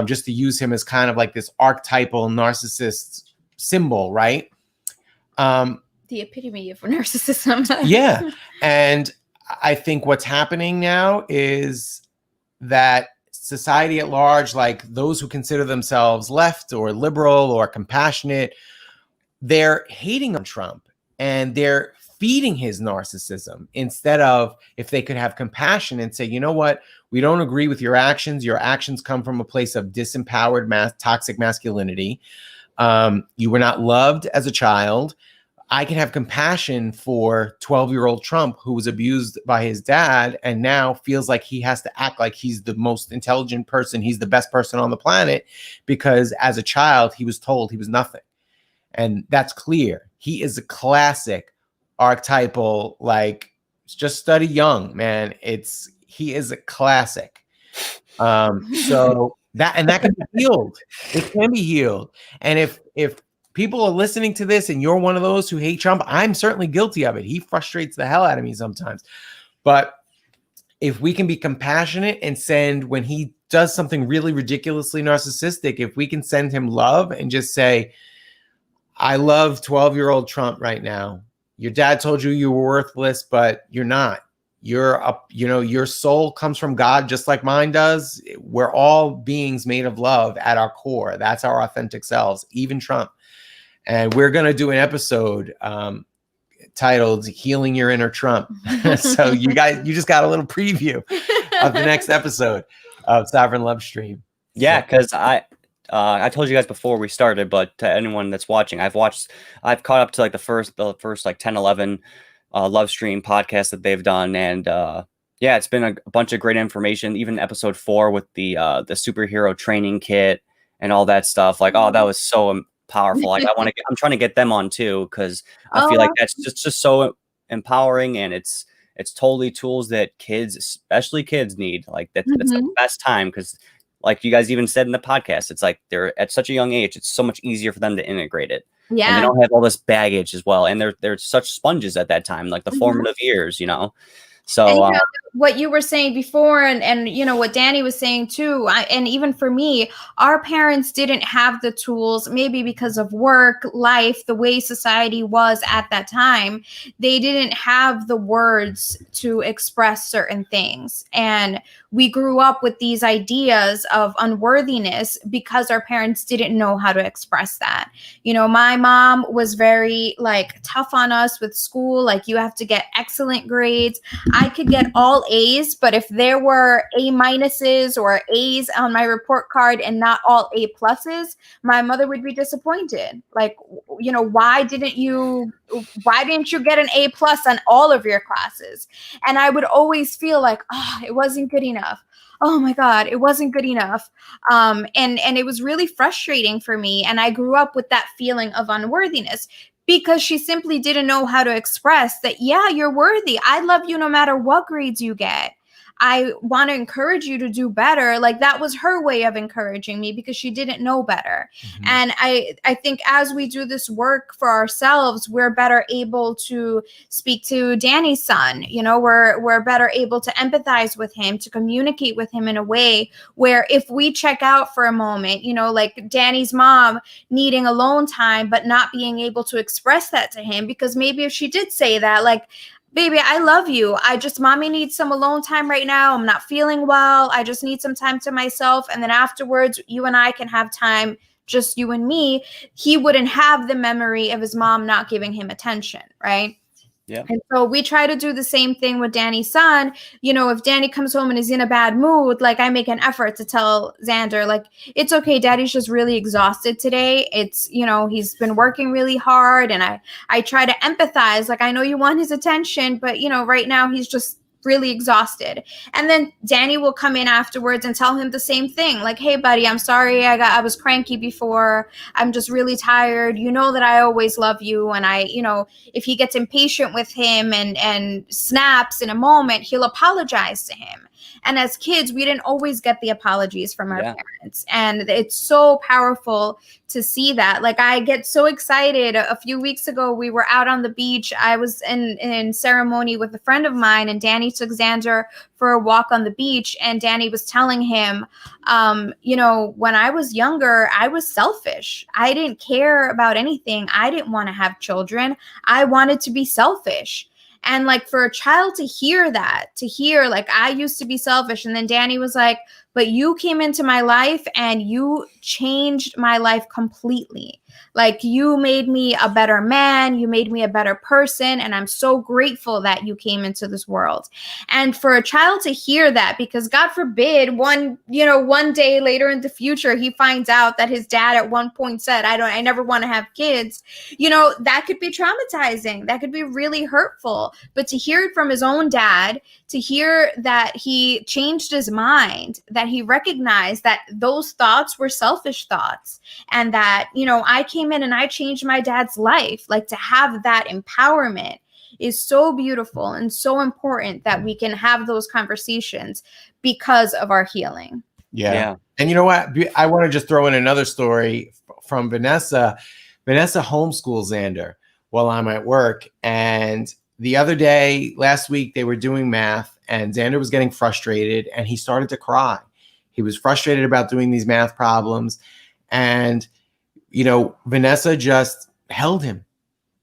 just to use him as kind of like this archetypal narcissist symbol, right? The epitome of narcissism. Yeah. And I think what's happening now is that society at large, like those who consider themselves left or liberal or compassionate, they're hating on Trump and they're feeding his narcissism, instead of, if they could have compassion and say, you know what, we don't agree with your actions. Your actions come from a place of disempowered, toxic masculinity. You were not loved as a child. I can have compassion for 12-year-old Trump, who was abused by his dad and now feels like he has to act like he's the most intelligent person. He's the best person on the planet because as a child, he was told he was nothing. And that's clear. He is a classic archetypal, like, just study Jung, man. He is a classic. So that can be healed. It can be healed. And if people are listening to this and you're one of those who hate Trump, I'm certainly guilty of it. He frustrates the hell out of me sometimes. But if we can be compassionate and send, when he does something really ridiculously narcissistic, if we can send him love and just say, I love 12-year-old Trump right now. Your dad told you were worthless, but you're not. You're up, your soul comes from God just like mine does. We're all beings made of love at our core. That's our authentic selves, even Trump. And we're going to do an episode titled Healing Your Inner Trump. So you just got a little preview of the next episode of Sovereign Lovestream. Yeah, because I told you guys before we started, but to anyone that's watching, I've caught up to like the first like 10, 11 Lovestream podcasts that they've done. And yeah, it's been a bunch of great information, even episode 4 with the superhero training kit and all that stuff. Like, oh, that was so powerful. Like I'm trying to get them on too, because I feel like that's just so empowering, and it's totally tools that kids, especially kids, need. Like that's the best time, because like you guys even said in the podcast, it's like they're at such a young age, it's so much easier for them to integrate it. Yeah. And they don't have all this baggage as well. And they're such sponges at that time, like the formative years, So what you were saying before, and you know what Danny was saying too, and even for me, our parents didn't have the tools, maybe because of work, life, the way society was at that time. They didn't have the words to express certain things, and we grew up with these ideas of unworthiness because our parents didn't know how to express that. You know, my mom was very like tough on us with school, like you have to get excellent grades. I could get all A's, but if there were A minuses or A's on my report card and not all A pluses, my mother would be disappointed. Like, you know, why didn't you get an A plus on all of your classes? And I would always feel like, oh, it wasn't good enough. Oh my God, it wasn't good enough. And it was really frustrating for me. And I grew up with that feeling of unworthiness, because she simply didn't know how to express that, yeah, you're worthy. I love you no matter what grades you get. I want to encourage you to do better. Like, that was her way of encouraging me because she didn't know better. Mm-hmm. And I think as we do this work for ourselves, we're better able to speak to Danny's son. You know, we're better able to empathize with him, to communicate with him in a way where if we check out for a moment, you know, like Danny's mom needing alone time, but not being able to express that to him, because maybe if she did say that, like, baby, I love you. Mommy needs some alone time right now. I'm not feeling well. I just need some time to myself. And then afterwards, you and I can have time, just you and me. He wouldn't have the memory of his mom not giving him attention, right? Yeah. And so we try to do the same thing with Danny's son. You know, if Danny comes home and is in a bad mood, like, I make an effort to tell Xander, like, it's okay, Daddy's just really exhausted today. It's, you know, he's been working really hard, and I try to empathize. Like, I know you want his attention, but, you know, right now he's just really exhausted. And then Danny will come in afterwards and tell him the same thing. Like, hey buddy, I'm sorry. I was cranky before. I'm just really tired. You know that I always love you. And you know, if he gets impatient with him and snaps in a moment, he'll apologize to him. And as kids, we didn't always get the apologies from our parents. And it's so powerful to see that. Like, I get so excited. A few weeks ago, we were out on the beach. I was in ceremony with a friend of mine, and Danny took Xander for a walk on the beach. And Danny was telling him, you know, when I was younger, I was selfish. I didn't care about anything. I didn't want to have children. I wanted to be selfish. And like, for a child to hear that, to hear like, I used to be selfish. And then Danny was like, but you came into my life and you changed my life completely. Like, you made me a better man. You made me a better person. And I'm so grateful that you came into this world. And for a child to hear that, because God forbid one day later in the future, he finds out that his dad at one point said, I never want to have kids. You know, that could be traumatizing. That could be really hurtful. But to hear it from his own dad, to hear that he changed his mind, that he recognized that those thoughts were selfish thoughts, and that, you know, I came in and I changed my dad's life. Like, to have that empowerment is so beautiful and so important, that we can have those conversations because of our healing. Yeah. And you know what? I want to just throw in another story from Vanessa. Vanessa homeschools Xander while I'm at work. And the other day, last week, they were doing math, and Xander was getting frustrated, and he started to cry. He was frustrated about doing these math problems. And, you know, Vanessa just held him.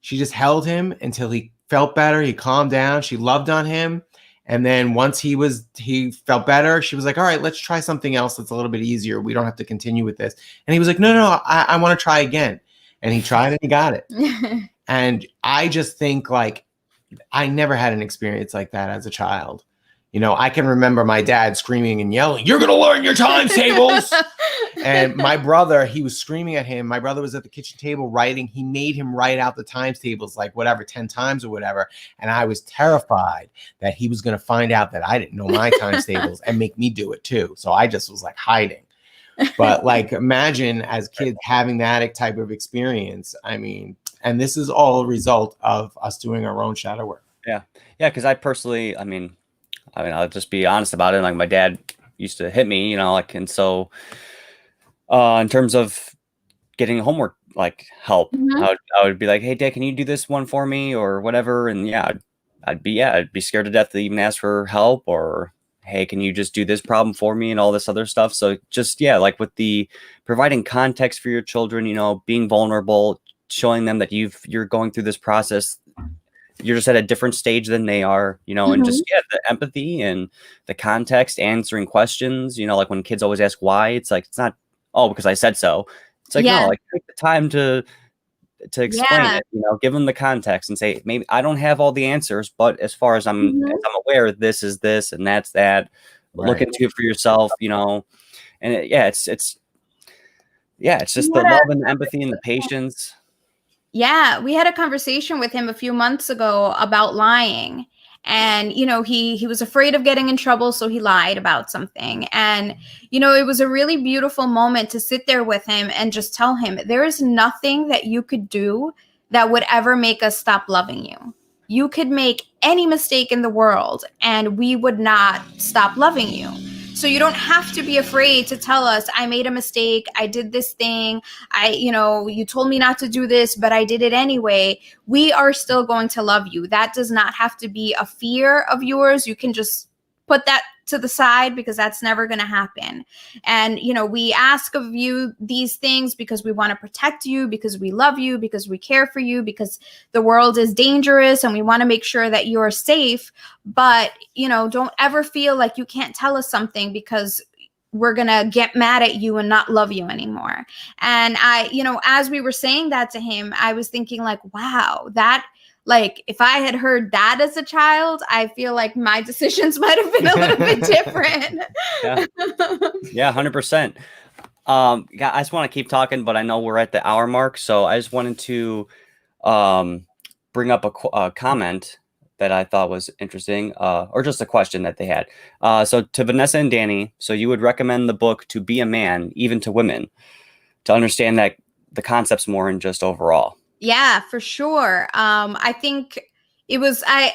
She just held him until he felt better. He calmed down. She loved on him. And then once he felt better, she was like, all right, let's try something else that's a little bit easier. We don't have to continue with this. And he was like, no, I want to try again. And he tried and he got it. And I just think, like, I never had an experience like that as a child. You know, I can remember my dad screaming and yelling, "You're going to learn your times tables." And my brother, he was screaming at him. My brother was at the kitchen table writing. He made him write out the times tables, like whatever, 10 times or whatever. And I was terrified that he was going to find out that I didn't know my times tables and make me do it too. So I just was like hiding. But like, imagine as kids having that type of experience. I mean, and this is all a result of us doing our own shadow work. Yeah. Yeah. Because I personally, I mean, I'll just be honest about it. Like, my dad used to hit me, you know, like, and so in terms of getting homework, like, help, I would be like, hey, Dad, can you do this one for me or whatever? And yeah, I'd I'd be scared to death to even ask for help, or hey, can you just do this problem for me and all this other stuff. So just, yeah, like with the providing context for your children, you know, being vulnerable, showing them that you're going through this process, you're just at a different stage than they are, you know, and just, yeah, the empathy and the context, answering questions, you know, like when kids always ask why, it's like, it's not, oh, because I said so. It's like, no, like take the time to explain it, you know, give them the context and say, maybe I don't have all the answers, but as far as I'm aware, this is this and that's that. Look into it for yourself, you know. And it's just the love and the empathy and the patience. Yeah, we had a conversation with him a few months ago about lying. And, you know, he was afraid of getting in trouble, so he lied about something. And, you know, it was a really beautiful moment to sit there with him and just tell him there is nothing that you could do that would ever make us stop loving you. You could make any mistake in the world and we would not stop loving you. So you don't have to be afraid to tell us, I made a mistake. I did this thing. You told me not to do this, but I did it anyway. We are still going to love you. That does not have to be a fear of yours. You can just put that to the side because that's never going to happen. And, you know, we ask of you these things because we want to protect you, because we love you, because we care for you, because the world is dangerous and we want to make sure that you're safe. But, you know, don't ever feel like you can't tell us something because we're going to get mad at you and not love you anymore. And as we were saying that to him, I was thinking like, wow, like if I had heard that as a child, I feel like my decisions might have been a little bit different. Yeah, 100%. I just want to keep talking, but I know we're at the hour mark. So I just wanted to bring up a comment that I thought was interesting, or just a question that they had. So to Vanessa and Danny, so you would recommend the book To Be a Man, even to women, to understand that the concepts more than just overall. Yeah, for sure. I think it was, I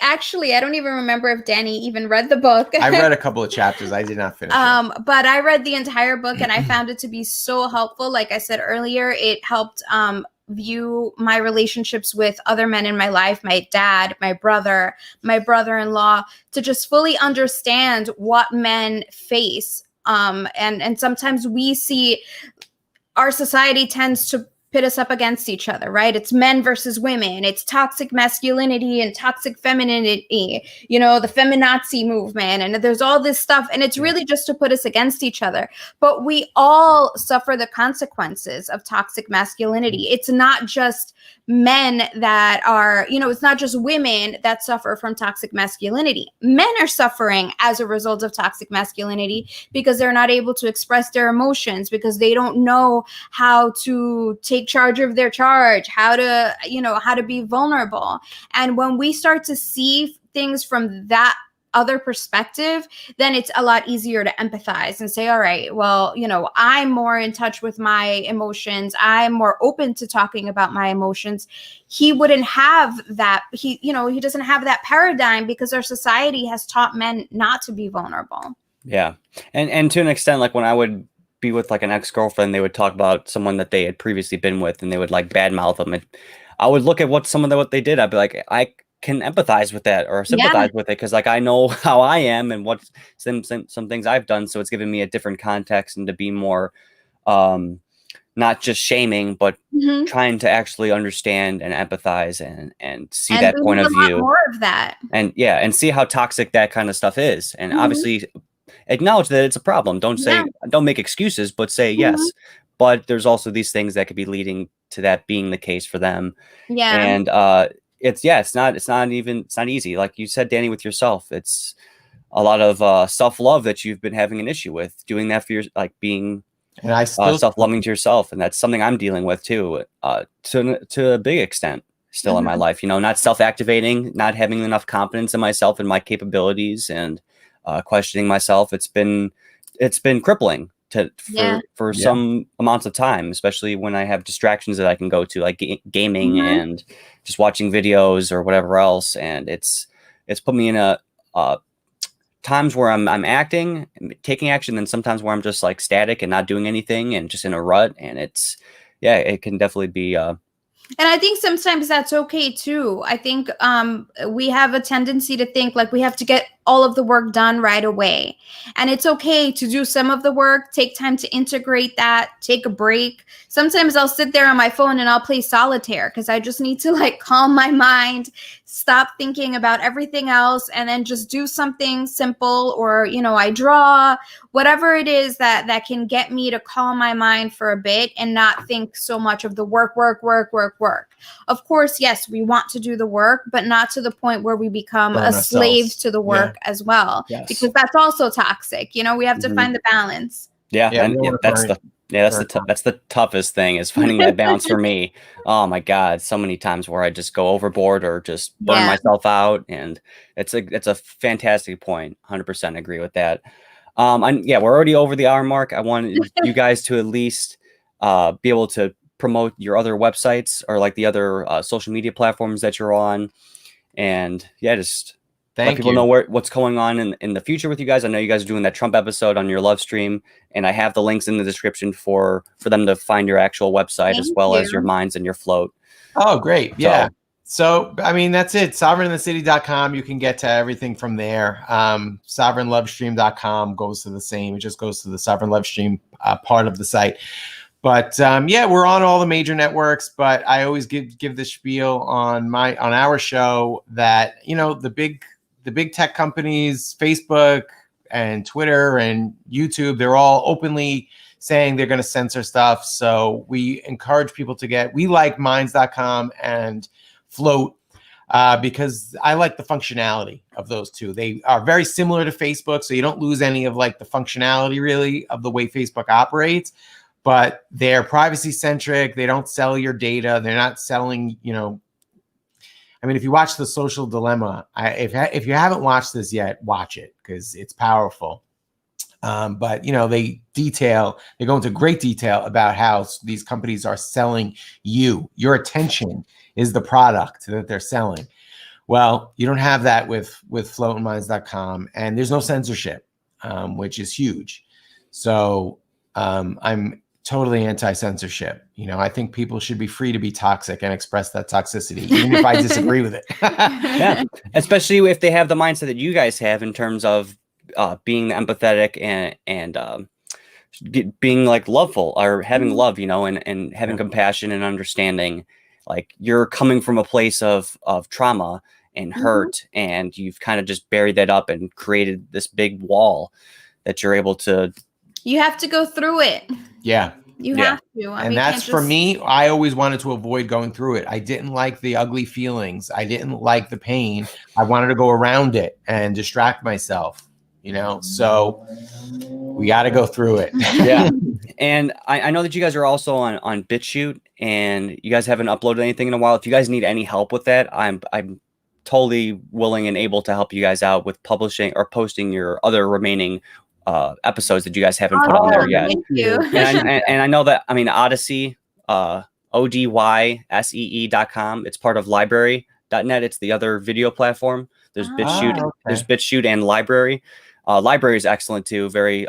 don't even remember if Danny even read the book. I read a couple of chapters. I did not finish it. But I read the entire book and I found it to be so helpful. Like I said earlier, it helped view my relationships with other men in my life, my dad, my brother, my brother-in-law, to just fully understand what men face. And sometimes we see our society tends to pit us up against each other, right? It's men versus women. It's toxic masculinity and toxic femininity, you know, the feminazi movement. And there's all this stuff. And it's really just to put us against each other. But we all suffer the consequences of toxic masculinity. It's not just men that are, you know, it's not just women that suffer from toxic masculinity. Men are suffering as a result of toxic masculinity because they're not able to express their emotions, because they don't know how to take charge of their charge, how to be vulnerable. And when we start to see things from that other perspective, then it's a lot easier to empathize and say, all right, well, you know, I'm more in touch with my emotions. I'm more open to talking about my emotions. He wouldn't have that. He doesn't have that paradigm because our society has taught men not to be vulnerable. Yeah. And to an extent, like when I would be with like an ex-girlfriend, they would talk about someone that they had previously been with and they would like badmouth them. And I would look at what they did. I'd be like, I can empathize with that or sympathize with it because like I know how I am and what some things I've done, so it's given me a different context and to be more not just shaming but trying to actually understand and empathize and see that point of view, more of that, and see how toxic that kind of stuff is, and obviously acknowledge that it's a problem. Don't make excuses, but say yes, but there's also these things that could be leading to that being the case for them. And it's not easy. Like you said, Danny, with yourself, it's a lot of self-love that you've been having an issue with, doing that for your, like being self-loving to yourself. And that's something I'm dealing with too, to a big extent still in my life, you know, not self-activating, not having enough confidence in myself and my capabilities, and questioning myself. It's been crippling for some amounts of time, especially when I have distractions that I can go to, like gaming and just watching videos or whatever else. And it's put me in a times where I'm acting, taking action, and sometimes where I'm just like static and not doing anything and just in a rut. And it can definitely be And I think sometimes that's okay too. I think we have a tendency to think like we have to get all of the work done right away. And it's okay to do some of the work, take time to integrate that, take a break. Sometimes I'll sit there on my phone and I'll play solitaire because I just need to like calm my mind, stop thinking about everything else, and then just do something simple, or, you know, I draw, whatever it is that can get me to calm my mind for a bit and not think so much of the work. Of course, yes, we want to do the work, but not to the point where we become a slave to the work as well, because that's also toxic. You know, we have to find the balance. That's the toughest thing, is finding that balance for me. Oh my God, so many times where I just go overboard or just burn myself out, and it's a fantastic point. 100% agree with that. We're already over the hour mark. I wanted you guys to at least be able to promote your other websites or like the other social media platforms that you're on, and just let people know what's going on in the future with you guys. I know you guys are doing that Trump episode on your Lovestream, and I have the links in the description for them to find your actual website as well as your Minds and your Float. Oh, great. Yeah. So, I mean, that's it. SovereignInTheCity.com. You can get to everything from there. SovereignLovestream.com goes to the same. It just goes to the Sovereign Lovestream part of the site. But we're on all the major networks. But I always give the spiel on our show that, you know, the big tech companies, Facebook and Twitter and YouTube, they're all openly saying they're going to censor stuff. So we encourage people we like Minds.com and Float because I like the functionality of those two. They are very similar to Facebook, so you don't lose any of like the functionality really of the way Facebook operates. But they're privacy centric. They don't sell your data. They're not selling, you know. I mean, if you watch The Social Dilemma, if you haven't watched this yet, watch it because it's powerful. But, you know, they go into great detail about how these companies are selling you. Your attention is the product that they're selling. Well, you don't have that with floatandminds.com, and there's no censorship, which is huge. So I'm totally anti-censorship. You know, I think people should be free to be toxic and express that toxicity, even if I disagree with it. Especially if they have the mindset that you guys have in terms of being empathetic and being like loveful or having love, you know, and having compassion and understanding. Like, you're coming from a place of trauma and hurt, and you've kind of just buried that up and created this big wall that you're able to. You have to go through it. Yeah. You have to. And that's for me. I always wanted to avoid going through it. I didn't like the ugly feelings. I didn't like the pain. I wanted to go around it and distract myself, you know? So we got to go through it. Yeah. And I know that you guys are also on BitChute, and you guys haven't uploaded anything in a while. If you guys need any help with that, I'm totally willing and able to help you guys out with publishing or posting your other remaining episodes that you guys haven't put on there yet. Thank you. And I know that, I mean, Odyssey, ODYSEE.com, it's part of library.net. It's the other video platform. There's BitChute, there's BitChute and Library. Library is excellent too, very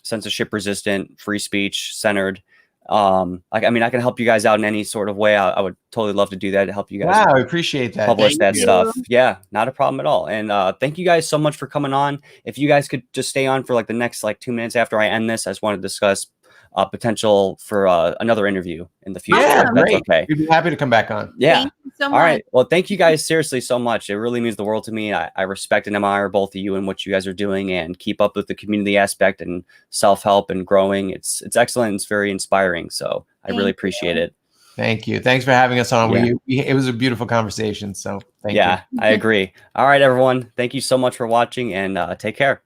censorship resistant, free speech centered. I can help you guys out in any sort of way. I would totally love to do that to help you guys. Wow, I appreciate that. Publish that stuff. Yeah, not a problem at all. And thank you guys so much for coming on. If you guys could just stay on for like the next 2 minutes after I end this, I just want to discuss potential for another interview in the future. Yeah, that's great. Okay. We'd be happy to come back on. Yeah. Thank you so much. All right. Well, thank you guys seriously so much. It really means the world to me. I respect and admire both of you and what you guys are doing, and keep up with the community aspect and self-help and growing. It's excellent. It's very inspiring. So I really appreciate it. Thank you. Thanks for having us on. It was a beautiful conversation. So thank you. Yeah, I agree. All right, everyone. Thank you so much for watching, and take care.